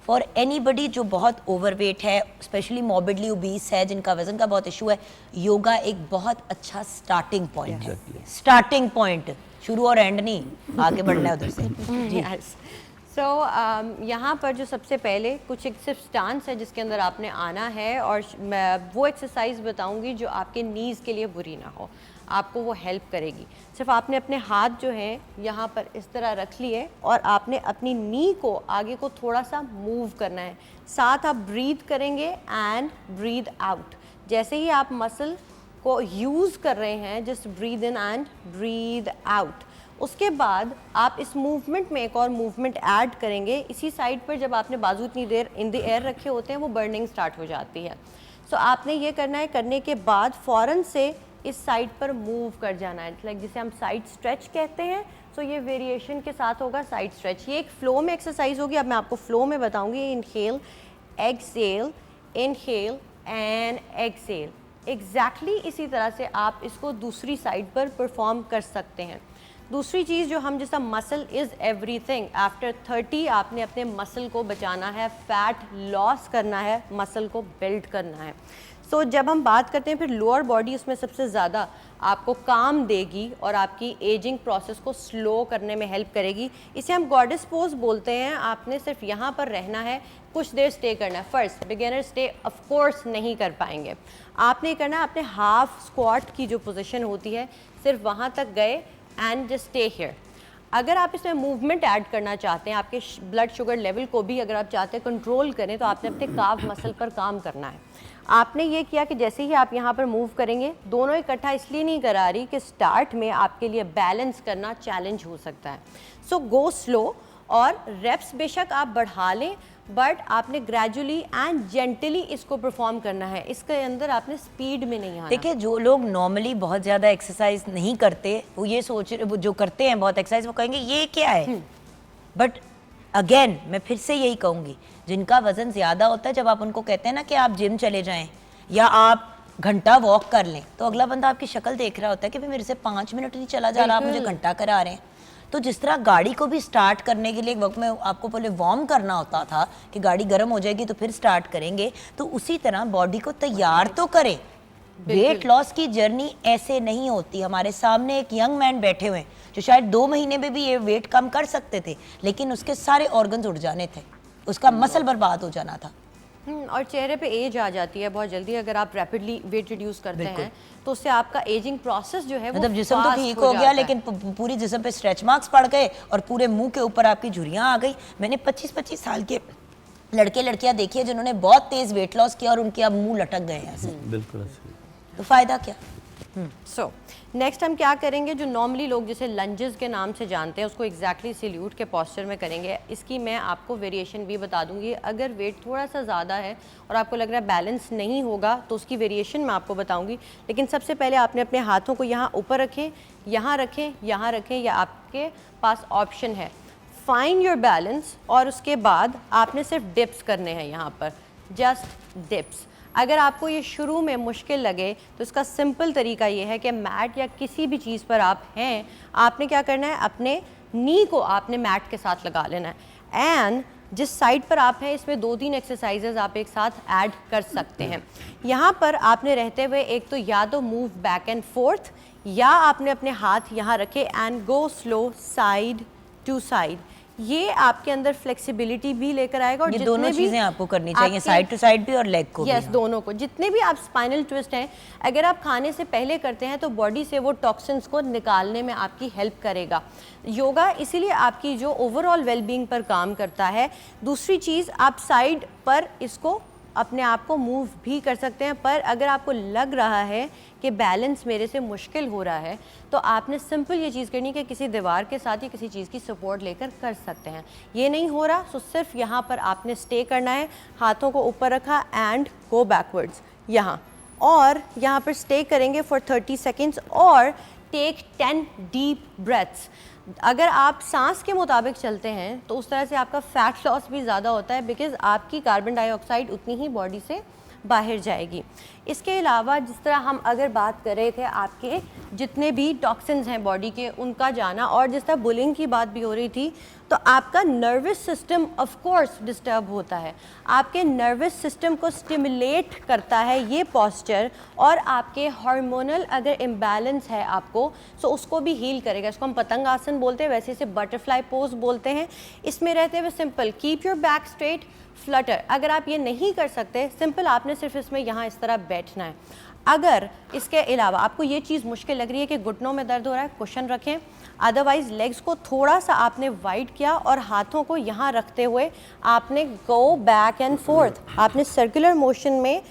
फॉर एनीबडी जो बहुत ओवरवेट है, स्पेशली मॉर्बिडली ओबीस है, जिनका वजन का बहुत इशू है, योगा एक बहुत अच्छा स्टार्टिंग पॉइंट है। स्टार्टिंग पॉइंट, शुरू और एंड नहीं, आगे बढ़ना है उधर से। यस। सो यहाँ पर जो सबसे पहले कुछ एक सिर्फ स्टांस है जिसके अंदर आपने आना है, और मैं वो एक्सरसाइज बताऊंगी जो आपके नीज़ के लिए बुरी ना हो, आपको वो हेल्प करेगी। सिर्फ आपने अपने हाथ जो हैं यहाँ पर इस तरह रख लिए और आपने अपनी नी को आगे को थोड़ा सा मूव करना है। साथ आप ब्रीथ करेंगे एंड ब्रीथ आउट। जैसे ही आप मसल को यूज़ कर रहे हैं, just breathe in and breathe out. उसके बाद आप इस मूवमेंट में एक और मूवमेंट ऐड करेंगे। इसी साइड पर जब आपने बाजू इतनी देर इन द एयर रखे होते हैं, वो बर्निंग स्टार्ट हो जाती है। सो आपने ये करना है, करने के बाद फ़ौरन से इस साइड पर मूव कर जाना है, लाइक जिसे हम साइड स्ट्रेच कहते हैं। सो ये वेरिएशन के साथ होगा साइड स्ट्रेच। ये एक फ्लो में एक्सरसाइज होगी, अब मैं आपको फ्लो में बताऊंगी। Inhale, exhale, inhale and exhale. Exactly इसी तरह से आप इसको दूसरी साइड पर परफॉर्म कर सकते हैं। दूसरी चीज़ जो हम, जैसा मसल इज़ एवरीथिंग, आफ्टर 30 आपने अपने मसल को बचाना है, फैट लॉस करना है, मसल को बिल्ड करना है। सो जब हम बात करते हैं फिर लोअर बॉडी, उसमें सबसे ज़्यादा आपको काम देगी और आपकी एजिंग प्रोसेस को स्लो करने में हेल्प करेगी। इसे हम गॉडेस पोज बोलते हैं। आपने सिर्फ यहाँ पर रहना है, कुछ देर स्टे करना है। First beginner stay of course नहीं कर पाएंगे। आपने करना है अपने हाफ स्क्वाट की जो पोजीशन होती है, सिर्फ वहाँ तक गए एंड जस्ट स्टे हियर। अगर आप इसमें मूवमेंट ऐड करना चाहते हैं, आपके ब्लड शुगर लेवल को भी अगर आप चाहते हैं कंट्रोल करें, तो आपने अपने काफ मसल पर काम करना है। आपने ये किया कि जैसे ही आप यहाँ पर मूव करेंगे, दोनों इकट्ठा इसलिए नहीं करा रही कि स्टार्ट में आपके लिए बैलेंस करना चैलेंज हो सकता है। सो गो स्लो, और रेप्स बेशक आप बढ़ा लें, बट आपने ग्रेजुअली एंड जेंटली इसको परफॉर्म करना है। इसके अंदर आपने स्पीड में नहीं आना। देखिए, जो लोग नॉर्मली बहुत ज़्यादा एक्सरसाइज नहीं करते, वो ये सोच रहे, वो जो करते हैं बहुत एक्सरसाइज, वो कहेंगे ये क्या है। बट अगेन मैं फिर से यही कहूँगी, जिनका वज़न ज़्यादा होता है, जब आप उनको कहते हैं ना कि आप जिम चले जाएं या आप घंटा वॉक कर लें, तो अगला बंदा आपकी शक्ल देख रहा होता है कि भाई मेरे से 5 मिनट नहीं चला जा रहा, आप मुझे घंटा करा रहे हैं। तो जिस तरह गाड़ी को भी स्टार्ट करने के लिए एक वक्त में आपको पहले वार्म करना होता था कि गाड़ी गर्म हो जाएगी तो फिर स्टार्ट करेंगे, तो उसी तरह बॉडी को तैयार तो करें। वेट लॉस की जर्नी ऐसे नहीं होती। हमारे सामने एक यंग मैन बैठे हुए हैं जो शायद 2 महीने में भी ये वेट कम कर सकते थे, लेकिन उसके सारे ऑर्गन्स उड़ जाने थे, उसका मसल बर्बाद हो जाना था। और चेहरे पे एज आ जाती है बहुत जल्दी। अगर आप रैपिडली वेट रिड्यूस करते हैं तो उससे आपका एजिंग प्रोसेस जो है वो मतलब जिस्म तो ठीक हो गया, लेकिन पूरी जिस्म पे स्ट्रेच मार्क्स पड़ गए और पूरे मुंह के ऊपर आपकी झुर्रियाँ आ गई। मैंने 25-25 साल के लड़के लड़कियां देखी है जिन्होंने बहुत तेज वेट लॉस किया और उनके अब मुंह लटक गए हैं ऐसे। बिल्कुल। तो फायदा क्या। सो नेक्स्ट हम क्या करेंगे, जो नॉर्मली लोग जिसे लंजेस के नाम से जानते हैं, उसको एग्जैक्टली सैल्यूट के पोस्चर में करेंगे। इसकी मैं आपको वेरिएशन भी बता दूंगी। अगर वेट थोड़ा सा ज़्यादा है और आपको लग रहा है बैलेंस नहीं होगा, तो उसकी वेरिएशन मैं आपको बताऊंगी। लेकिन सबसे पहले आपने अपने हाथों को यहाँ ऊपर रखें, यहाँ रखें, यहाँ रखें, या आपके पास ऑप्शन है फाइंड योर बैलेंस। और उसके बाद आपने सिर्फ डिप्स करने हैं, यहाँ पर जस्ट डिप्स। अगर आपको ये शुरू में मुश्किल लगे तो इसका सिंपल तरीका ये है कि मैट या किसी भी चीज़ पर आप हैं, आपने क्या करना है, अपने नी को आपने मैट के साथ लगा लेना है। एंड जिस साइड पर आप हैं, इसमें 2-3 एक्सरसाइजेज आप एक साथ ऐड कर सकते हैं। यहाँ पर आपने रहते हुए एक तो या तो मूव बैक एंड फोर्थ, या आपने अपने हाथ यहाँ रखे and go slow side to side. ये आपके अंदर फ्लेक्सिबिलिटी भी लेकर आएगा। और ये दोनों चीजें आपको करनी चाहिए, साइड टू साइड भी और लेग को भी। यस, दोनों को। जितने भी आप स्पाइनल ट्विस्ट हैं, अगर आप खाने से पहले करते हैं तो बॉडी से वो टॉक्सिन्स को निकालने में आपकी हेल्प करेगा। योगा इसीलिए आपकी जो ओवरऑल वेलबींग पर काम करता है। दूसरी चीज़, आप साइड पर इसको अपने आप को मूव भी कर सकते हैं, पर अगर आपको लग रहा है कि बैलेंस मेरे से मुश्किल हो रहा है, तो आपने सिंपल ये चीज़ करनी कि किसी दीवार के साथ या किसी चीज़ की सपोर्ट लेकर कर सकते हैं। ये नहीं हो रहा तो सिर्फ यहाँ पर आपने स्टे करना है, हाथों को ऊपर रखा एंड गो बैकवर्ड्स यहाँ, और यहाँ पर स्टे करेंगे फॉर 30 सेकेंड्स और टेक 10 डीप ब्रेथ्स। अगर आप सांस के मुताबिक चलते हैं तो उस तरह से आपका फैट लॉस भी ज़्यादा होता है, बिकॉज़ आपकी कार्बन डाइऑक्साइड उतनी ही बॉडी से बाहर जाएगी। इसके अलावा जिस तरह हम अगर बात कर रहे थे आपके जितने भी टॉक्सिन्स हैं बॉडी के, उनका जाना, और जिस तरह बुलिंग की बात भी हो रही थी, तो आपका nervous system of course disturb होता है। आपके नर्वस सिस्टम को स्टिमुलेट करता है ये पोस्चर, और आपके हार्मोनल अगर इम्बैलेंस है आपको तो उसको भी हील करेगा। इसको हम पतंग आसन बोलते हैं, वैसे इसे बटरफ्लाई पोज बोलते हैं। इसमें रहते हुए simple keep your back straight, Flutter. अगर आप ये नहीं कर सकते, सिंपल आपने सिर्फ इसमें यहाँ इस तरह बैठना है। अगर इसके अलावा आपको ये चीज़ मुश्किल लग रही है कि घुटनों में दर्द हो रहा है, कुशन रखें। अदरवाइज लेग्स को थोड़ा सा आपने वाइड किया और हाथों को यहाँ रखते हुए आपने गो बैक एंड फोर्थ, आपने सर्कुलर मोशन में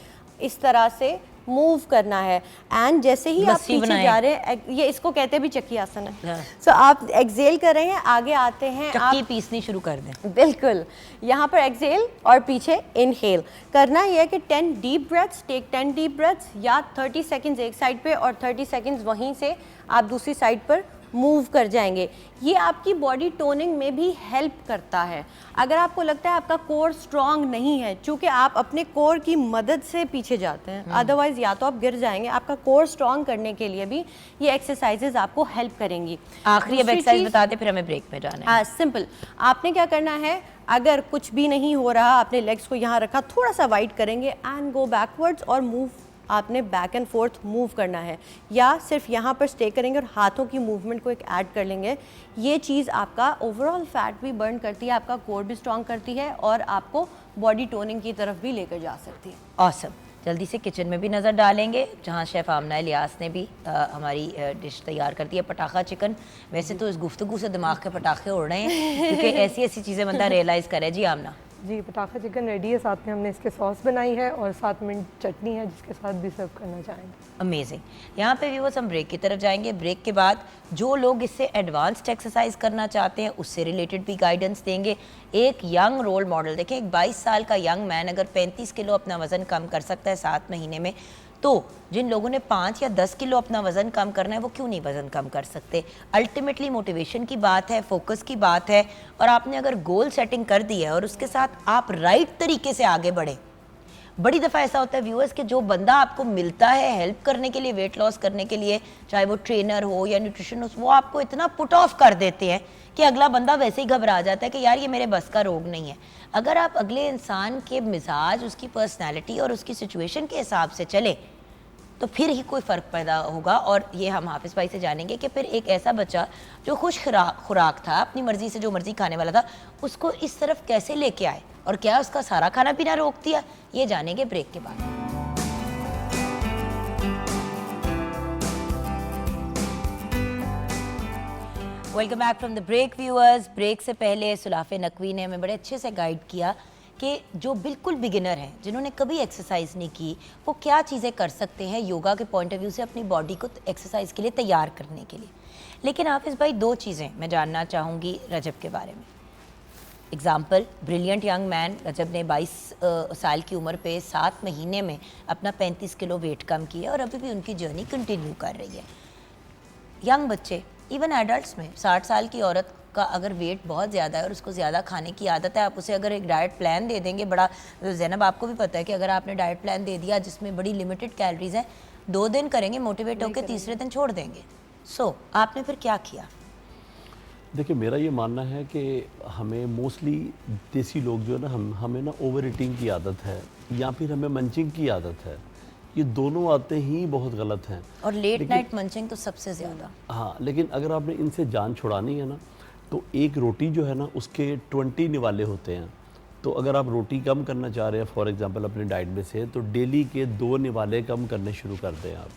इस तरह से मूव करना है। एंड जैसे ही आप लस्सी पीछे बनाएं। जा रहे हैं, ये इसको कहते हैं भी चक्की आसन है। हाँ। सो आप एक्सेल कर रहे हैं, आगे आते हैं, चक्की पीसनी शुरू कर दें। बिल्कुल यहाँ पर एक्सेल और पीछे इनहेल करना। यह है कि 10 deep breaths, take 10 deep breaths, या 30 सेकंड्स एक साइड पे और 30 सेकंड्स वहीं से आप दूसरी साइड पर मूव कर जाएंगे। ये आपकी बॉडी टोनिंग में भी हेल्प करता है। अगर आपको लगता है आपका कोर स्ट्रांग नहीं है, चूँकि आप अपने कोर की मदद से पीछे जाते हैं, अदरवाइज या तो आप गिर जाएंगे, आपका कोर स्ट्रांग करने के लिए भी ये एक्सरसाइजेज आपको हेल्प करेंगी। आखिरी अब दूसरी एक्सरसाइज चीज़- बता दें, फिर हमें ब्रेक में जाना है। सिंपल आपने क्या करना है, अगर कुछ भी नहीं हो रहा, आपने लेग्स को यहाँ रखा, थोड़ा सा वाइड करेंगे एंड गो बैकवर्ड्स और मूव, आपने बैक एंड फोर्थ मूव करना है, या सिर्फ यहाँ पर स्टे करेंगे और हाथों की मूवमेंट को एक ऐड कर लेंगे। ये चीज़ आपका ओवरऑल फैट भी बर्न करती है, आपका कोर भी स्ट्रॉन्ग करती है और आपको बॉडी टोनिंग की तरफ भी लेकर जा सकती है। ऑसम। जल्दी से किचन में भी नज़र डालेंगे, जहाँ शेफ़ आमना इलियास ने भी हमारी डिश तैयार कर दी है, पटाखा चिकन। वैसे तो इस गुफ्तगू से दिमाग के पटाखे उड़ रहे हैं, क्योंकि ऐसी ऐसी चीज़ें बंदा रियलाइज़ करे। जी आमना। जी, पटाखा चिकन रेडी है, साथ में हमने इसके सॉस बनाई है और साथ में चटनी है जिसके साथ भी सर्व करना चाहेंगे। अमेजिंग। यहाँ पे व्यूअर्स हम ब्रेक की तरफ जाएंगे। ब्रेक के बाद जो लोग इससे एडवांस्ड एक्सरसाइज करना चाहते हैं उससे रिलेटेड भी गाइडेंस देंगे। एक यंग रोल मॉडल देखें, एक 22 साल का यंग मैन अगर 35 किलो अपना वज़न कम कर सकता है 7 महीने में, तो जिन लोगों ने 5 या 10 किलो अपना वज़न कम करना है वो क्यों नहीं वज़न कम कर सकते। अल्टीमेटली मोटिवेशन की बात है, फोकस की बात है, और आपने अगर गोल सेटिंग कर दी है और उसके साथ आप राइट तरीके से आगे बढ़े। बड़ी दफ़ा ऐसा होता है व्यूअर्स कि जो बंदा आपको मिलता है हेल्प करने के लिए, वेट लॉस करने के लिए, चाहे वो ट्रेनर हो या न्यूट्रिशनिस्ट, वो आपको इतना पुट ऑफ कर देते हैं कि अगला बंदा वैसे ही घबरा जाता है कि यार ये मेरे बस का रोग नहीं है। अगर आप अगले इंसान के मिजाज, उसकी पर्सनैलिटी और उसकी सिचुएशन के हिसाब से चले तो फिर ही कोई फ़र्क पैदा होगा। और ये हम हाफिज़ भाई से जानेंगे कि फिर एक ऐसा बच्चा जो खुश खुराक था, अपनी मर्ज़ी से जो मर्ज़ी खाने वाला था, उसको इस तरफ कैसे लेके आए और क्या उसका सारा खाना पीना रोक दिया, ये जानेंगे ब्रेक के बाद। Welcome back from the break viewers. Break से पहले सुलाफ़े नकवी ने हमें बड़े अच्छे से गाइड किया कि जो बिल्कुल बिगिनर हैं, जिन्होंने कभी एक्सरसाइज नहीं की, वो क्या चीज़ें कर सकते हैं योगा के पॉइंट ऑफ व्यू से अपनी बॉडी को एक्सरसाइज के लिए तैयार करने के लिए। लेकिन हाफिज़ भाई, 2 चीज़ें मैं जानना चाहूँगी रजब के बारे में। एग्जाम्पल, ब्रिलियंट यंग मैन रजब ने 22 साल की उम्र पे 7 महीने में अपना 35 किलो वेट कम किया और अभी भी उनकी जर्नी कंटिन्यू कर रही है। यंग बच्चे, इवन एडल्ट्स में 60 साल की औरत का अगर वेट बहुत ज़्यादा है और उसको ज़्यादा खाने की आदत है, आप उसे अगर एक डाइट प्लान दे देंगे, बड़ा ज़ैनब आपको भी पता है कि अगर आपने डाइट प्लान दे दिया जिसमें बड़ी लिमिटेड कैलोरीज हैं, 2 दिन करेंगे, मोटिवेट होकर तीसरे दिन छोड़ देंगे। सो आपने फिर क्या किया? देखिए, मेरा ये मानना है कि हमें मोस्टली देसी लोग जो है ना, हमें ना ओवर ईटिंग की आदत है या फिर हमें मंचिंग की आदत है। ये दोनों आदतें ही बहुत गलत हैं। और लेट नाइट मंचिंग तो सबसे ज़्यादा। हाँ, लेकिन अगर आपने इनसे जान छुड़ानी है ना, तो एक रोटी जो है ना उसके 20 निवाले होते हैं। तो अगर आप रोटी कम करना चाह रहे हैं फॉर एग्जांपल अपनी डाइट में से, तो डेली के 2 निवाले कम करने शुरू कर दें आप,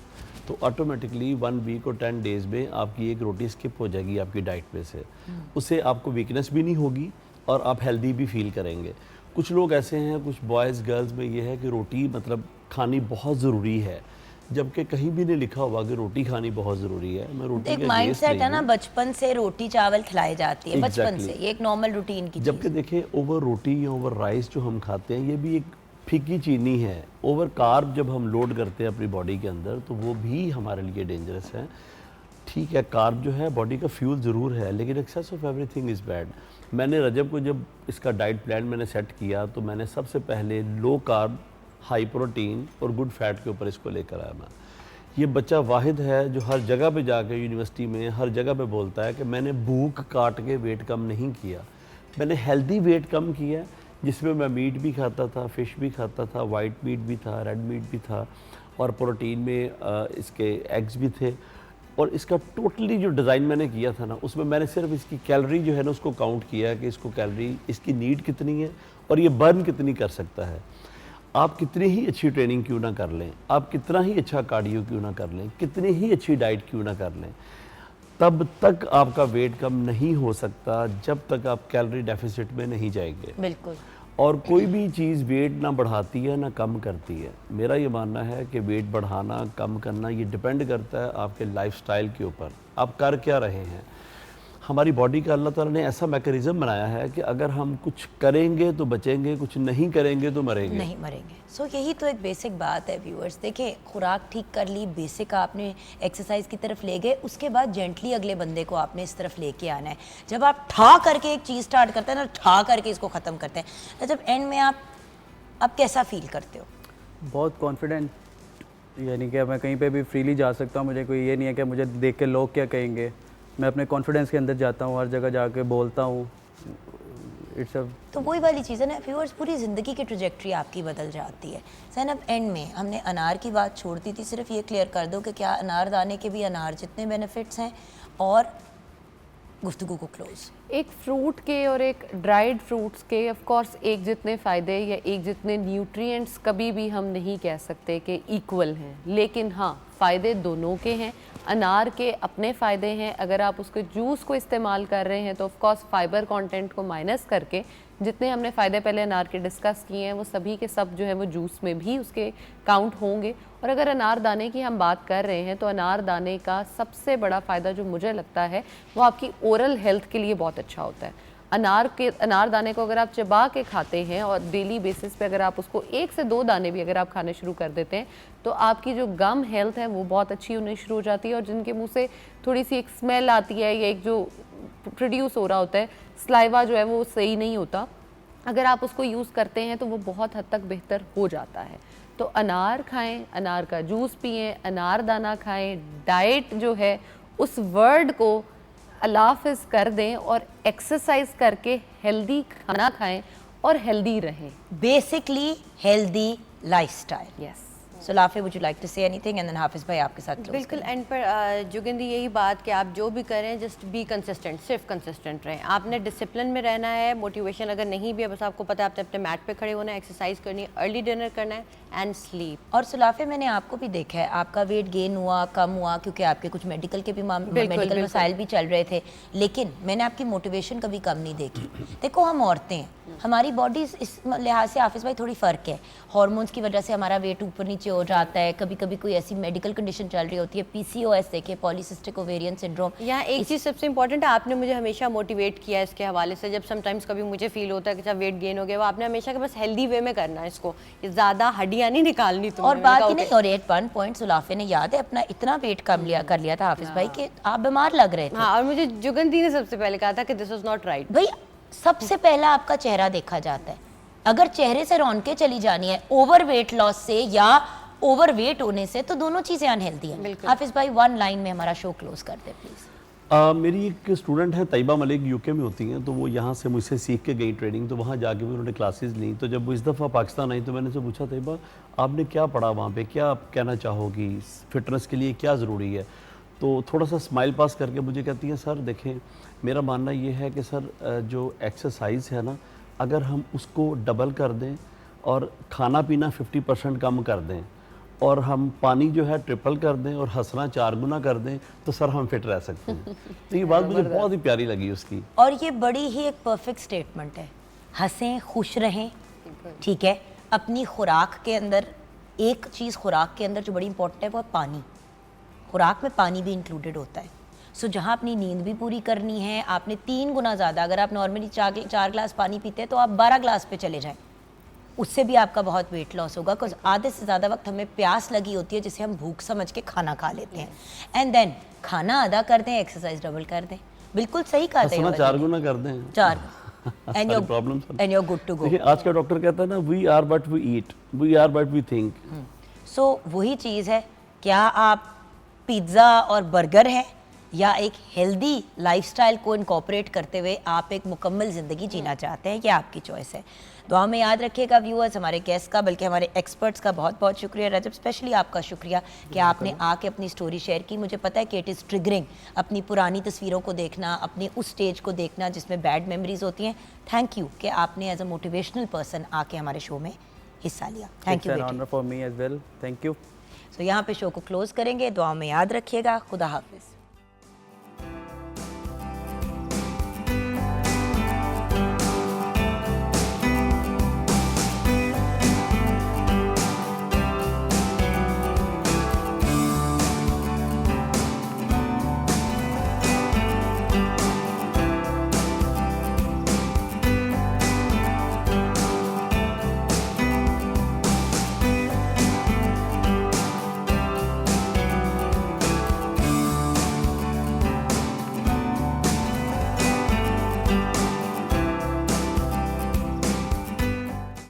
तो ऑटोमेटिकली 1 वीक और 10 डेज़ में आपकी एक रोटी स्किप हो जाएगी आपकी डाइट में से। उससे आपको वीकनेस भी नहीं होगी और आप हेल्दी भी फील करेंगे। कुछ लोग ऐसे हैं, कुछ बॉयज़ गर्ल्स में ये है कि रोटी मतलब खानी बहुत ज़रूरी है, जबकि कहीं भी नहीं लिखा हुआ कि रोटी खानी बहुत ज़रूरी है। मैं रोटी एक का माइंडसेट against है ना, नहीं हूँ। बचपन से रोटी चावल खिलाई जाती है, बचपन Exactly. से, ये एक नॉर्मल रूटीन की जबकि चीज़। देखिए, ओवर रोटी या ओवर राइस जो हम खाते हैं, ये भी एक फीकी चीनी है। ओवर कार्ब जब हम लोड करते हैं अपनी बॉडी के अंदर, तो वो भी हमारे लिए डेंजरस है। ठीक है, कार्ब जो है बॉडी का फ्यूल ज़रूर है, लेकिन excess of everything is bad. मैंने रजब को जब इसका डाइट प्लान मैंने सेट किया, तो मैंने सबसे पहले लो कार्ब, हाई प्रोटीन और गुड फैट के ऊपर इसको लेकर आया मैं। ये बच्चा वाहिद है जो हर जगह पे जाकर यूनिवर्सिटी में हर जगह पे बोलता है कि मैंने भूख काट के वेट कम नहीं किया। मैंने हेल्दी वेट कम किया, जिसमें मैं मीट भी खाता था, फ़िश भी खाता था, वाइट मीट भी था, रेड मीट भी था, और प्रोटीन में इसके एग्स भी थे। और इसका टोटली जो डिज़ाइन मैंने किया था ना, उसमें मैंने सिर्फ इसकी कैलोरी जो है ना उसको काउंट किया है कि इसको कैलोरी इसकी नीड कितनी है और ये बर्न कितनी कर सकता है। आप कितनी ही अच्छी ट्रेनिंग क्यों ना कर लें, आप कितना ही अच्छा कार्डियो क्यों ना कर लें, कितनी ही अच्छी डाइट क्यों ना कर लें, तब तक आपका वेट कम नहीं हो सकता जब तक आप कैलोरी डेफिसिट में नहीं जाएंगे। बिल्कुल। और कोई भी चीज़ वेट ना बढ़ाती है ना कम करती है। मेरा ये मानना है कि वेट बढ़ाना कम करना ये डिपेंड करता है आपके लाइफस्टाइल के ऊपर, आप कर क्या रहे हैं। हमारी बॉडी का अल्लाह ताला ने ऐसा मैकेनिज्म बनाया है कि अगर हम कुछ करेंगे तो बचेंगे, कुछ नहीं करेंगे तो मरेंगे। नहीं मरेंगे। सो यही तो एक बेसिक बात है व्यूअर्स। देखिए, खुराक ठीक कर ली, बेसिक आपने एक्सरसाइज की तरफ ले गए, उसके बाद जेंटली अगले बंदे को आपने इस तरफ लेके आना है। जब आप ठा करके एक चीज़ स्टार्ट करते हैं ना, ठा करके इसको ख़त्म करते हैं, तो जब एंड में आप कैसा फील करते हो? बहुत कॉन्फिडेंट, यानी कि मैं कहीं पे भी फ्रीली जा सकता हूँ। मुझे कोई ये नहीं है कि मुझे देख के लोग क्या कहेंगे। मैं अपने कॉन्फिडेंस के अंदर जाता हूँ, हर जगह जाके बोलता हूँ। इट्स अ तो वही वाली चीज़ है ना व्यूअर्स, पूरी ज़िंदगी की ट्रजेक्ट्री आपकी बदल जाती है। ज़ैनब, एंड में हमने अनार की बात छोड़ दी थी, सिर्फ ये क्लियर कर दो कि क्या अनार दाने के भी अनार जितने बेनिफिट्स हैं, और गुफ्तगू को क्लोज। एक फ्रूट के और एक ड्राइड फ्रूट्स के ऑफ कोर्स एक जितने फ़ायदे या एक जितने न्यूट्रिएंट्स कभी भी हम नहीं कह सकते कि इक्वल हैं, लेकिन हाँ फ़ायदे दोनों के हैं। अनार के अपने फ़ायदे हैं, अगर आप उसके जूस को इस्तेमाल कर रहे हैं तो ऑफ कोर्स फाइबर कंटेंट को माइनस करके जितने हमने फ़ायदे पहले अनार के डिस्कस किए हैं वो सभी के सब जो है वो जूस में भी उसके काउंट होंगे। और अगर अनार दाने की हम बात कर रहे हैं तो अनार दाने का सबसे बड़ा फ़ायदा जो मुझे लगता है वो आपकी ओरल हेल्थ के लिए बहुत अच्छा होता है। अनार दाने को अगर आप चबा के खाते हैं और डेली बेसिस पे अगर आप उसको 1 से 2 दाने भी अगर आप खाने शुरू कर देते हैं तो आपकी जो गम हेल्थ है वो बहुत अच्छी होनी शुरू हो जाती है। और जिनके मुंह से थोड़ी सी एक स्मेल आती है या एक जो प्रोड्यूस हो रहा होता है स्लाइवा जो है वो सही नहीं होता, अगर आप उसको यूज़ करते हैं तो वो बहुत हद तक बेहतर हो जाता है। तो अनार खाएं, अनार का जूस पिएं, अनार दाना खाएं, डाइट जो है उस वर्ड को अलाफिज कर दें और एक्सरसाइज करके हेल्दी खाना खाएं और हेल्दी रहें। Basically healthy lifestyle. Yes. So लाफे, would you like to say anything? And then Hafiz भाई आपके साथ close बिल्कुल करेंगे। एंड पर जोगिंदर यही बात कि आप जो भी करें जस्ट बी कंसिस्टेंट, सिर्फ कंसिस्टेंट रहें। आपने डिसिप्लिन में रहना है। मोटिवेशन अगर नहीं भी है, बस आपको पता है आपने अपने मैट पे खड़े होना है, एक्सरसाइज करनी है, अर्ली डिनर करना है एंड स्लीप। और सुलाफे, मैंने आपको भी देखा है, आपका वेट गेन हुआ, कम हुआ, क्योंकि आपके कुछ मेडिकल के भी मेडिकल मसाइल भी चल रहे थे, लेकिन मैंने आपकी मोटिवेशन कभी कम नहीं देखी। देखो, हम औरतें हैं, हमारी बॉडी इस लिहाज से हाफिज भाई थोड़ी फ़र्क है। हार्मोन्स की वजह से हमारा वेट ऊपर नीचे हो जाता है, कभी कभी कोई ऐसी मेडिकल कंडीशन चल रही होती है, PCOS देखिए, पॉलीसिस्टिक ओवेरियन सिंड्रोम। यहाँ एक चीज़ सबसे इंपॉर्टेंट है, आपने मुझे हमेशा मोटिवेट किया है इसके हवाले से। जब समटाइम्स कभी मुझे फील होता है कि जब वेट गेन हो गया, वो आपने हमेशा कि बस हेल्दी वे में करना है इसको, ये ज़्यादा हड्डियाँ नहीं निकालनी तुमने। और बात ही नहीं, और एट वन पॉइंट सुलाफे ने याद है अपना इतना वेट कम कर लिया था हाफिज भाई कि आप बीमार लग रहे थे। हाँ, और मुझे जुगंदी ने सबसे पहले कहा था कि दिस वाज नॉट राइट। भाई, सबसे पहला आपका चेहरा देखा जाता है। अगर चेहरे से रौनकें चली जानी है ओवर वेट लॉस से या ओवर वेट होने से, तो दोनों चीज़ें अनहेल्दी हैं। हाफिज भाई, 1 लाइन में हमारा शो क्लोज कर दे प्लीज़। मेरी एक स्टूडेंट है तैयबा मलिक, यूके में होती हैं, तो वो यहाँ से मुझसे सीख के गई ट्रेनिंग, तो वहाँ जाके भी उन्होंने क्लासेस ली। तो जब वो इस दफ़ा पाकिस्तान आई तो मैंने उनसे पूछा, तैयबा आपने क्या पढ़ा वहाँ पे, क्या आप कहना चाहोगी, फिटनेस के लिए क्या ज़रूरी है? तो थोड़ा सा स्माइल पास करके मुझे कहती है, सर देखें, मेरा मानना ये है कि सर जो एक्सरसाइज है ना, अगर हम उसको डबल कर दें और खाना पीना 50% कम कर दें और हम पानी जो है ट्रिपल कर दें और हंसना 4 गुना कर दें, तो सर हम फिट रह सकते हैं। तो ये बात मुझे बहुत ही प्यारी लगी उसकी। और ये बड़ी ही एक परफेक्ट स्टेटमेंट है। हंसें, खुश रहें, ठीक है। अपनी खुराक के अंदर एक चीज़, खुराक के अंदर जो बड़ी इंपॉर्टेंट है वो है पानी। खुराक में पानी भी इंक्लूडेड होता है। सो जहाँ अपनी नींद भी पूरी करनी है, आपने 3 गुना ज़्यादा, अगर आप नॉर्मली 4 ग्लास पानी पीते हैं तो आप 12 ग्लास पे चले जाएं, उससे भी आपका बहुत वेट लॉस होगा। बिकॉज आधे से ज़्यादा वक्त हमें प्यास लगी होती है, जिसे हम भूख समझ के खाना खा लेते हैं। एंड देन खाना आधा कर दें, एक्सरसाइज डबल कर दें। बिल्कुल सही कहा हंसना 4 गुना कर दें, 4 and problem good to go. देखिए, आज का डॉक्टर कहता है ना, we are but we eat, we are but we think. So वही चीज़ है, क्या आप पिज़्ज़ा और बर्गर हैं या एक हेल्दी लाइफस्टाइल को इनकॉर्पोरेट करते हुए आप एक मुकम्मल ज़िंदगी जीना चाहते हैं, ये आपकी चॉइस है। दुआ में याद रखिएगा व्यूअर्स, हमारे गेस्ट का बल्कि हमारे एक्सपर्ट्स का बहुत बहुत शुक्रिया। रजब, स्पेशली आपका शुक्रिया कि आपने आके अपनी स्टोरी शेयर की। मुझे पता है कि इट इज़ ट्रिगरिंग अपनी पुरानी तस्वीरों को देखना, अपनी उस स्टेज को देखना जिसमें बैड मेमोरीज होती हैं। थैंक यू कि आपने एज अ मोटिवेशनल पर्सन आके हमारे शो में हिस्सा लिया। Thank you. Honour for me as well, thank you. So यहाँ पे शो को क्लोज करेंगे। दुआ में याद रखिएगा। खुदा हाफिज़।